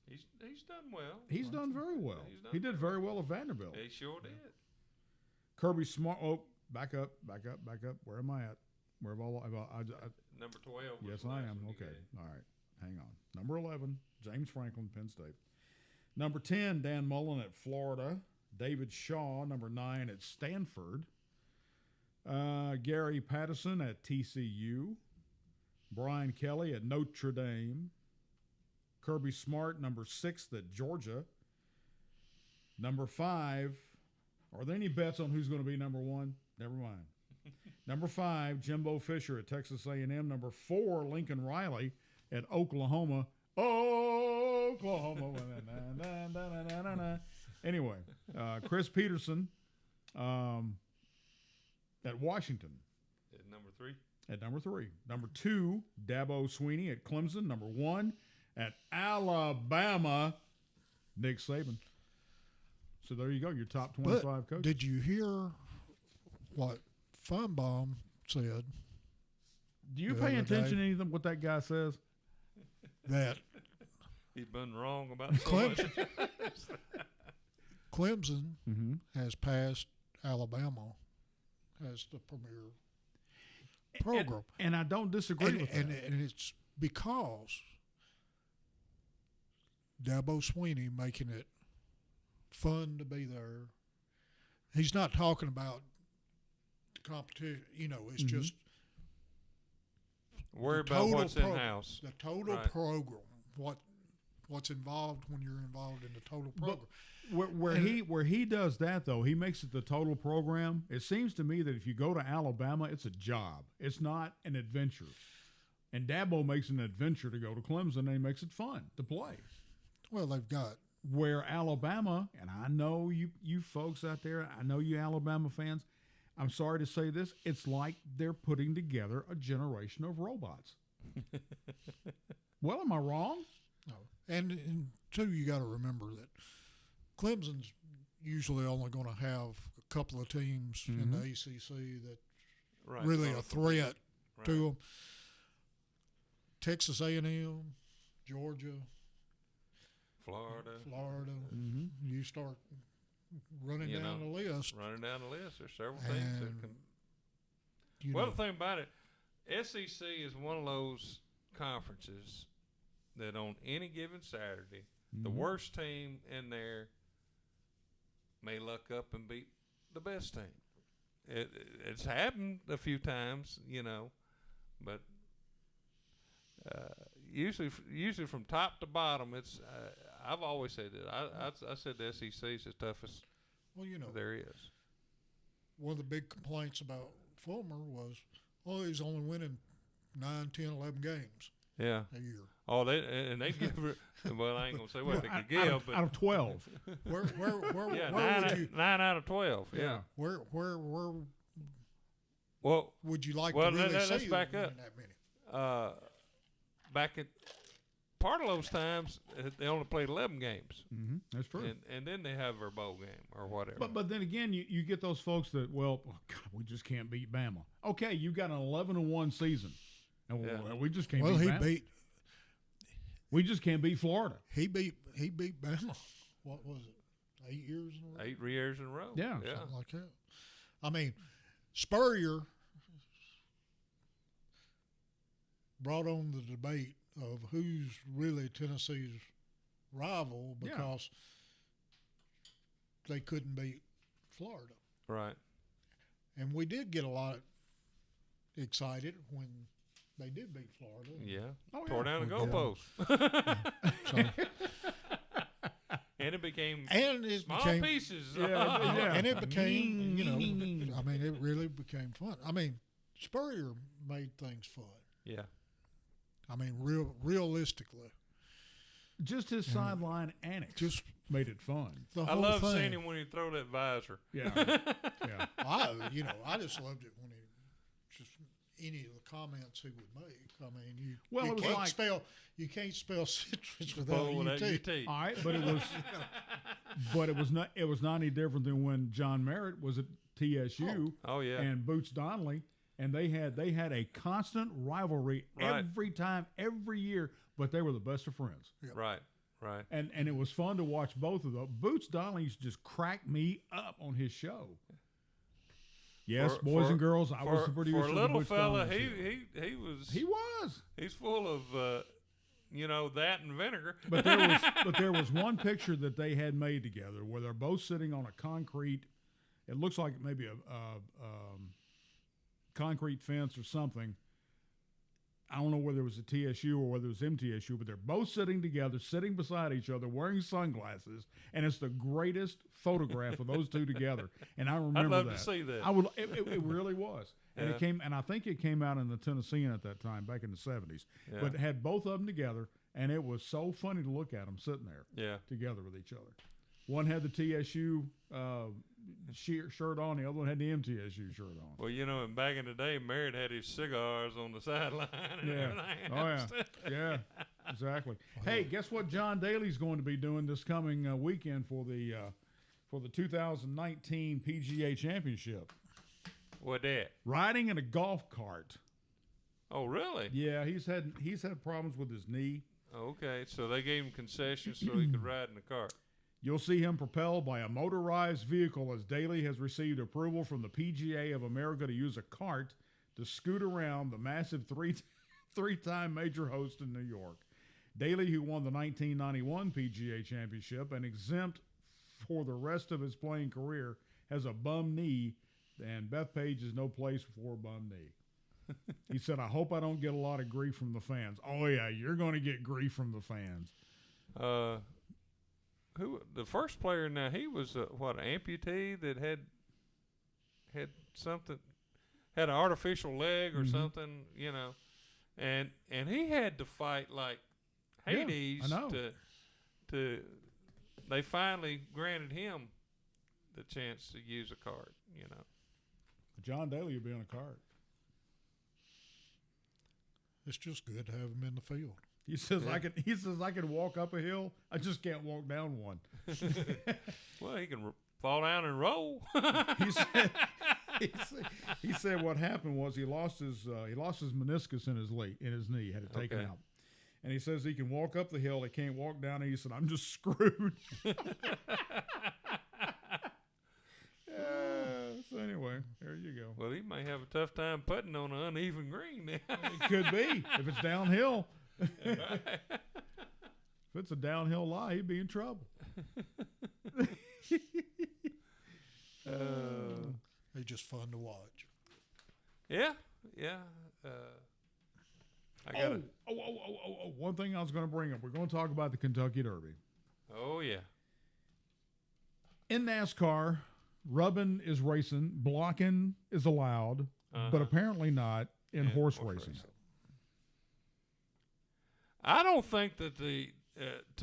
[SPEAKER 4] He's done well.
[SPEAKER 2] He's done very well. He did very well at Vanderbilt.
[SPEAKER 4] He sure did.
[SPEAKER 2] Kirby Smart. Oh, back up. Where am I at? Where have
[SPEAKER 4] Number 12.
[SPEAKER 2] Yes, I am. Okay. All right. Hang on. Number 11, James Franklin, Penn State. Number 10, Dan Mullen at Florida. David Shaw, number 9 at Stanford. Gary Patterson at TCU. Brian Kelly at Notre Dame. Kirby Smart, number 6 at Georgia. Number 5, are there any bets on who's going to be number 1? Never mind. Number 5, Jimbo Fisher at Texas A&M. Number 4, Lincoln Riley at Oklahoma. Oklahoma. Anyway, Chris Peterson at Washington.
[SPEAKER 4] At number 3.
[SPEAKER 2] At number 3. Number 2, Dabo Sweeney at Clemson. Number 1, at Alabama, Nick Saban. So there you go, your top 25 coaches.
[SPEAKER 5] Did you hear what Funbaum said?
[SPEAKER 2] Do you pay attention to anything what that guy says?
[SPEAKER 5] That
[SPEAKER 4] he's been wrong about so much.
[SPEAKER 5] Clemson has passed Alabama as the premier program.
[SPEAKER 2] And I don't disagree with that.
[SPEAKER 5] And it's because Dabo Sweeney making it fun to be there. He's not talking about competition. It's just
[SPEAKER 4] worry about what's in house.
[SPEAKER 5] The total program. What's involved when you're involved in the total program.
[SPEAKER 2] But where he does that though, he makes it the total program. It seems to me that if you go to Alabama, it's a job. It's not an adventure. And Dabo makes an adventure to go to Clemson, and he makes it fun to play.
[SPEAKER 5] Well, they've got
[SPEAKER 2] where Alabama, and I know you folks out there, I know you Alabama fans, I'm sorry to say this, it's like they're putting together a generation of robots. Well, am I wrong?
[SPEAKER 5] no. And two, you got to remember that Clemson's usually only going to have a couple of teams in the ACC that really a threat to them. Texas A&M, Georgia,
[SPEAKER 4] Florida.
[SPEAKER 5] You start running down the list.
[SPEAKER 4] There's several things that can. Well, the thing about it, SEC is one of those conferences that on any given Saturday, the worst team in there may luck up and beat the best team. It's happened a few times, but usually from top to bottom, it's. I've always said that. I said the SEC is the toughest.
[SPEAKER 5] Well,
[SPEAKER 4] there is.
[SPEAKER 5] One of the big complaints about Fulmer was, he's only winning 9, 10, 11 games.
[SPEAKER 4] Yeah.
[SPEAKER 5] A year.
[SPEAKER 4] Oh, they give her. Well, I ain't gonna say what they could give, but
[SPEAKER 2] out of 12.
[SPEAKER 5] Where
[SPEAKER 4] nine,
[SPEAKER 5] would you?
[SPEAKER 4] 9 out of 12. Yeah.
[SPEAKER 5] Where
[SPEAKER 4] Well,
[SPEAKER 5] would you like to really
[SPEAKER 4] let's
[SPEAKER 5] see
[SPEAKER 4] back
[SPEAKER 5] them
[SPEAKER 4] up.
[SPEAKER 5] winning that many?
[SPEAKER 4] Back at part of those times, they only played 11 games.
[SPEAKER 2] That's true.
[SPEAKER 4] And then they have their bowl game or whatever.
[SPEAKER 2] But then again, you get those folks that, God, we just can't beat Bama. Okay, you got an 11-1 season, and we just can't beat Bama. We just can't beat Florida.
[SPEAKER 5] He beat Bama. What was it? 8 years in a row?
[SPEAKER 4] 8 years in a row.
[SPEAKER 2] Yeah.
[SPEAKER 5] Something like that. I mean, Spurrier brought on the debate of who's really Tennessee's rival because they couldn't beat Florida.
[SPEAKER 4] Right.
[SPEAKER 5] And we did get a lot excited when they did beat Florida.
[SPEAKER 4] Yeah.
[SPEAKER 2] Oh,
[SPEAKER 4] Tore
[SPEAKER 2] yeah.
[SPEAKER 4] down a
[SPEAKER 5] Well,
[SPEAKER 4] goalpost.
[SPEAKER 5] So,
[SPEAKER 4] And it became
[SPEAKER 5] and it
[SPEAKER 4] small
[SPEAKER 5] became
[SPEAKER 4] pieces.
[SPEAKER 2] Yeah.
[SPEAKER 5] and it became, I mean, it really became fun. I mean, Spurrier made things fun.
[SPEAKER 4] Yeah.
[SPEAKER 5] I mean, realistically,
[SPEAKER 2] Just his sideline annex
[SPEAKER 5] just
[SPEAKER 2] made it fun.
[SPEAKER 5] the
[SPEAKER 4] I
[SPEAKER 5] whole
[SPEAKER 4] love
[SPEAKER 5] thing.
[SPEAKER 4] seeing him when he throw that visor.
[SPEAKER 2] Yeah. Yeah.
[SPEAKER 5] I just loved it when he just any of the comments he would make. I mean,
[SPEAKER 2] Well,
[SPEAKER 5] you
[SPEAKER 2] it was
[SPEAKER 5] can't
[SPEAKER 2] like-
[SPEAKER 5] spell citrus without
[SPEAKER 4] Bowl
[SPEAKER 5] a
[SPEAKER 4] with
[SPEAKER 5] UT.
[SPEAKER 4] that UT.
[SPEAKER 2] All right, but it was not any different than when John Merritt was at TSU
[SPEAKER 4] Oh yeah.
[SPEAKER 2] and Boots Donnelly, and they had a constant rivalry
[SPEAKER 4] Right.
[SPEAKER 2] every time, every year, but they were the best of friends.
[SPEAKER 4] Right. Right.
[SPEAKER 2] And it was fun to watch both of them. Boots Donnelly used to just crack me up on his show. Yes, boys and girls, I was the producer
[SPEAKER 4] For a
[SPEAKER 2] of the
[SPEAKER 4] little
[SPEAKER 2] Boots
[SPEAKER 4] fella,
[SPEAKER 2] Donnelly show.
[SPEAKER 4] he was
[SPEAKER 2] He was.
[SPEAKER 4] he's full of that and vinegar.
[SPEAKER 2] But there was one picture that they had made together where they're both sitting on a concrete. It looks like maybe a concrete fence or something. I don't know whether it was a TSU or whether it was MTSU, but they're both sitting together, sitting beside each other, wearing sunglasses, and it's the greatest photograph of those two together. And I remember
[SPEAKER 4] I'd love
[SPEAKER 2] that.
[SPEAKER 4] to see that.
[SPEAKER 2] I would. It really was. And
[SPEAKER 4] Yeah.
[SPEAKER 2] it came, and I think it came out in the Tennessean at that time, back in the '70s.
[SPEAKER 4] Yeah.
[SPEAKER 2] But it had both of them together, and it was so funny to look at them sitting there
[SPEAKER 4] Yeah.
[SPEAKER 2] together with each other. One had the TSU shirt on, the other one had the MTSU shirt on.
[SPEAKER 4] Well, and back in the day, Merritt had his cigars on the sideline and
[SPEAKER 2] Yeah.
[SPEAKER 4] everything.
[SPEAKER 2] Oh yeah, yeah, exactly. Hey, guess what? John Daly's going to be doing this coming weekend for the 2019 PGA Championship.
[SPEAKER 4] What that?
[SPEAKER 2] Riding in a golf cart.
[SPEAKER 4] Oh, really?
[SPEAKER 2] Yeah, he's had problems with his knee.
[SPEAKER 4] Okay, so they gave him concessions so he could ride in the cart.
[SPEAKER 2] You'll see him propelled by a motorized vehicle as Daly has received approval from the PGA of America to use a cart to scoot around the massive three-time major host in New York. Daly, who won the 1991 PGA Championship and exempt for the rest of his playing career, has a bum knee, and Bethpage is no place for a bum knee. He said, "I hope I don't get a lot of grief from the fans." Oh yeah, you're going to get grief from the fans.
[SPEAKER 4] Who the first player now? He was an amputee that had something, had an artificial leg or something, and he had to fight like Hades
[SPEAKER 2] I know.
[SPEAKER 4] to they finally granted him the chance to use a cart.
[SPEAKER 2] John Daly will be on a cart.
[SPEAKER 5] It's just good to have him in the field.
[SPEAKER 2] He says I can walk up a hill. I just can't walk down one.
[SPEAKER 4] Well, he can fall down and roll.
[SPEAKER 2] He said what happened was he lost his meniscus in his knee. Had it taken
[SPEAKER 4] Okay.
[SPEAKER 2] out. And he says he can walk up the hill. He can't walk down. And he said, "I'm just screwed." So anyway, there you go.
[SPEAKER 4] Well, he may have a tough time putting on an uneven green now.
[SPEAKER 2] It could be if it's downhill. If it's a downhill lie, he'd be in trouble.
[SPEAKER 5] It's just fun to watch.
[SPEAKER 4] Yeah. I got it.
[SPEAKER 2] One thing I was going to bring up. We're going to talk about the Kentucky Derby.
[SPEAKER 4] Oh, yeah.
[SPEAKER 2] In NASCAR, rubbing is racing, blocking is allowed, but apparently not in horse racing.
[SPEAKER 4] I don't think that to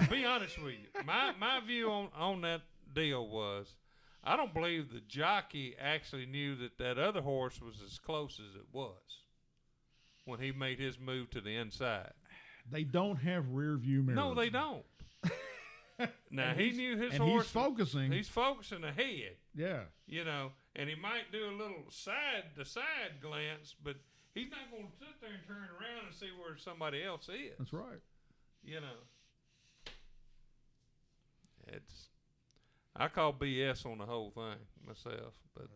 [SPEAKER 4] be honest with you, my view on that deal was, I don't believe the jockey actually knew that other horse was as close as it was when he made his move to the inside.
[SPEAKER 2] They don't have rear view mirrors.
[SPEAKER 4] No, they don't. Now, he knew his
[SPEAKER 2] and
[SPEAKER 4] horse.
[SPEAKER 2] he's focusing.
[SPEAKER 4] He's focusing ahead,
[SPEAKER 2] Yeah.
[SPEAKER 4] and he might do a little side-to-side glance, but he's not going to sit there and turn around and see where somebody else is.
[SPEAKER 2] That's right.
[SPEAKER 4] I call BS on the whole thing myself, but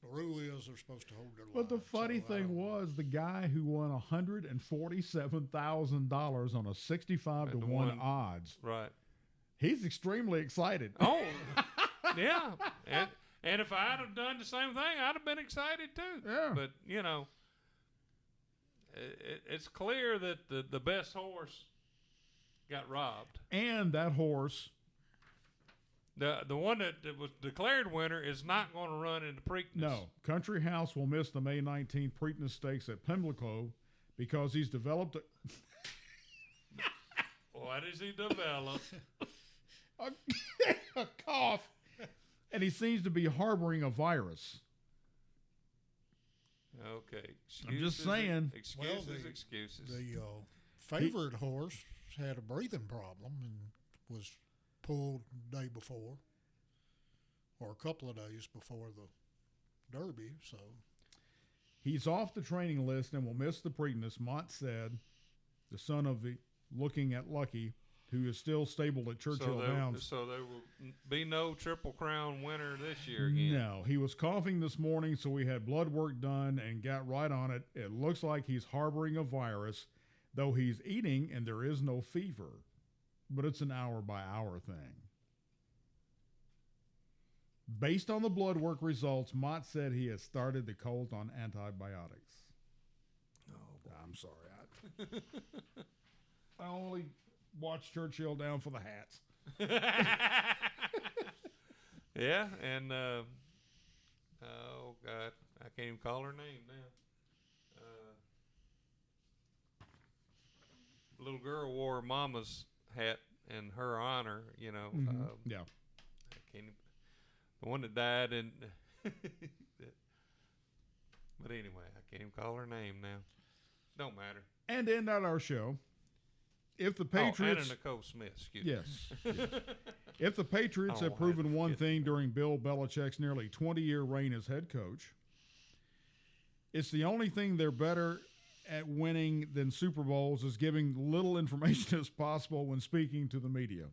[SPEAKER 5] The rule is they're supposed to hold their line.
[SPEAKER 2] But the funny
[SPEAKER 5] so I
[SPEAKER 2] thing
[SPEAKER 5] don't-
[SPEAKER 2] was, the guy who won $147,000 on a 65 to 1 odds,
[SPEAKER 4] right.
[SPEAKER 2] he's extremely excited.
[SPEAKER 4] Oh, yeah, And if I'd have done the same thing, I'd have been excited too.
[SPEAKER 2] Yeah.
[SPEAKER 4] But, it's clear that the best horse got robbed.
[SPEAKER 2] And that horse,
[SPEAKER 4] The one that was declared winner is not going to run in the Preakness.
[SPEAKER 2] no, Country House will miss the May 19th Preakness Stakes at Pimlico because he's developed
[SPEAKER 4] What does he develop?
[SPEAKER 2] a cough, and he seems to be harboring a virus.
[SPEAKER 4] Okay.
[SPEAKER 2] I'm just saying.
[SPEAKER 4] Excuses.
[SPEAKER 5] The favorite horse had a breathing problem and was pulled the day before, or a couple of days before the Derby. So
[SPEAKER 2] He's off the training list and will miss the Preakness, Mott said, the son of the Looking at Lucky, who is still stable at Churchill Downs.
[SPEAKER 4] So there will be no Triple Crown winner this year again.
[SPEAKER 2] No, he was coughing this morning, so we had blood work done and got right on it. It looks like he's harboring a virus, though he's eating and there is no fever. But it's an hour-by-hour thing. Based on the blood work results, Mott said he has started the colt on antibiotics.
[SPEAKER 4] Oh,
[SPEAKER 2] I'm sorry. I only watch Churchill Down for the hats.
[SPEAKER 4] Yeah, and oh God, I can't even call her name now. Little girl wore mama's hat in her honor,
[SPEAKER 2] Yeah.
[SPEAKER 4] I can't even, the one that died, and but anyway, I can't even call her name now. Don't matter.
[SPEAKER 2] And end out our show. If the
[SPEAKER 4] Anna
[SPEAKER 2] Patriots,
[SPEAKER 4] Nicole Smith, excuse me.
[SPEAKER 2] yes. If the Patriots
[SPEAKER 4] Oh,
[SPEAKER 2] have
[SPEAKER 4] I
[SPEAKER 2] proven one
[SPEAKER 4] forget.
[SPEAKER 2] thing during Bill Belichick's nearly 20-year reign as head coach, it's the only thing they're better at winning than Super Bowls is giving little information as possible when speaking to the media.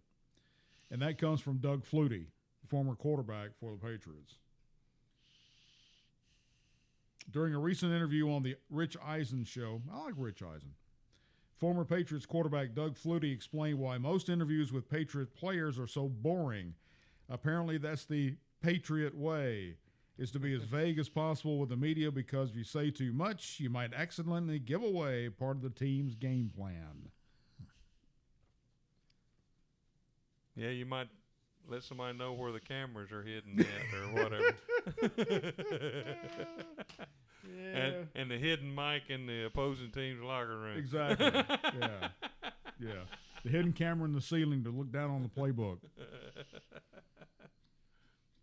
[SPEAKER 2] And that comes from Doug Flutie, former quarterback for the Patriots. During a recent interview on the Rich Eisen show, I like Rich Eisen, former Patriots quarterback Doug Flutie explained why most interviews with Patriot players are so boring. Apparently that's the Patriot way, is to be as vague as possible with the media because if you say too much, you might accidentally give away part of the team's game plan.
[SPEAKER 4] Yeah, you might let somebody know where the cameras are hidden at or whatever. And the hidden mic in the opposing team's locker room.
[SPEAKER 2] Exactly. Yeah. Yeah. The hidden camera in the ceiling to look down on the playbook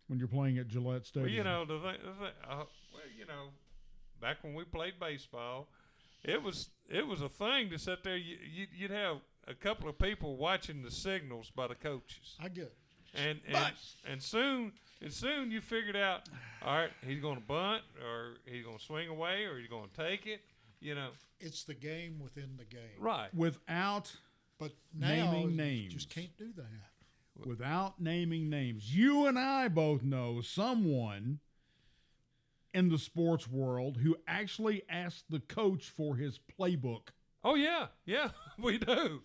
[SPEAKER 2] when you're playing at Gillette Stadium.
[SPEAKER 4] Well, back when we played baseball, it was a thing to sit there. You'd have a couple of people watching the signals by the coaches.
[SPEAKER 5] I get
[SPEAKER 4] And soon you figured out, all right, he's going to bunt or he's going to swing away or he's going to take it,
[SPEAKER 5] it's the game within the game.
[SPEAKER 4] Right.
[SPEAKER 2] Without
[SPEAKER 5] But now
[SPEAKER 2] naming
[SPEAKER 5] you
[SPEAKER 2] names.
[SPEAKER 5] just can't do that.
[SPEAKER 2] Without naming names. You and I both know someone in the sports world who actually asked the coach for his playbook.
[SPEAKER 4] Oh yeah, we do.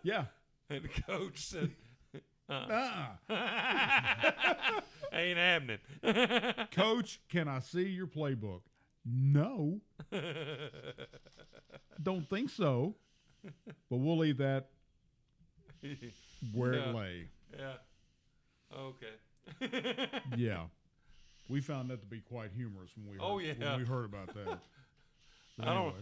[SPEAKER 2] Yeah.
[SPEAKER 4] And the coach said,
[SPEAKER 2] Uh-uh.
[SPEAKER 4] ain't happening.
[SPEAKER 2] Coach, can I see your playbook? No. Don't think so. But we'll leave that where it lay.
[SPEAKER 4] Yeah. Okay.
[SPEAKER 2] Yeah. We found that to be quite humorous when we heard about that. But
[SPEAKER 4] I don't.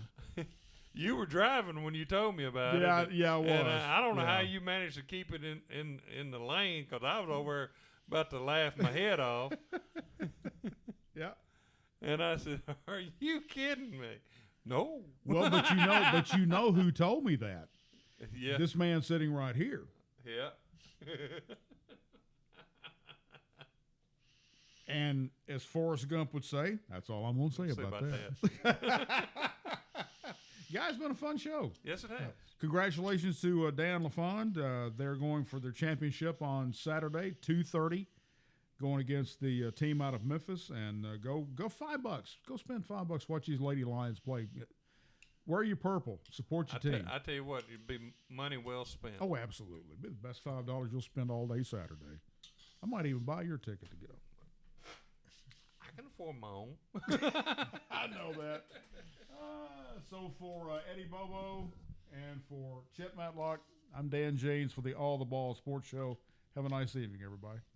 [SPEAKER 4] You were driving when you told me about it.
[SPEAKER 2] Yeah, I was.
[SPEAKER 4] And I don't know how
[SPEAKER 2] Yeah.
[SPEAKER 4] you managed to keep it in the lane because I was over there about to laugh my head off.
[SPEAKER 2] Yeah.
[SPEAKER 4] And I said, "Are you kidding me?" No.
[SPEAKER 2] Well, but you know who told me that?
[SPEAKER 4] Yeah.
[SPEAKER 2] This man sitting right here.
[SPEAKER 4] Yeah.
[SPEAKER 2] And as Forrest Gump would say, that's all I'm going to say about that. Guys, it's been a fun show.
[SPEAKER 4] Yes, it has.
[SPEAKER 2] Congratulations to Dan LaFond. They're going for their championship on Saturday, 2:30, going against the team out of Memphis. And go $5. Go spend $5. Watch these Lady Lions play. Wear your purple. Support your team.
[SPEAKER 4] I tell you what, it'd be money well spent.
[SPEAKER 2] Oh, absolutely. Be the best $5 you'll spend all day Saturday. I might even buy your ticket to go.
[SPEAKER 4] I can afford my own.
[SPEAKER 2] I know that. So for Eddie Bobo and for Chet Matlock, I'm Dan James for the All the Ball Sports Show. Have a nice evening, everybody.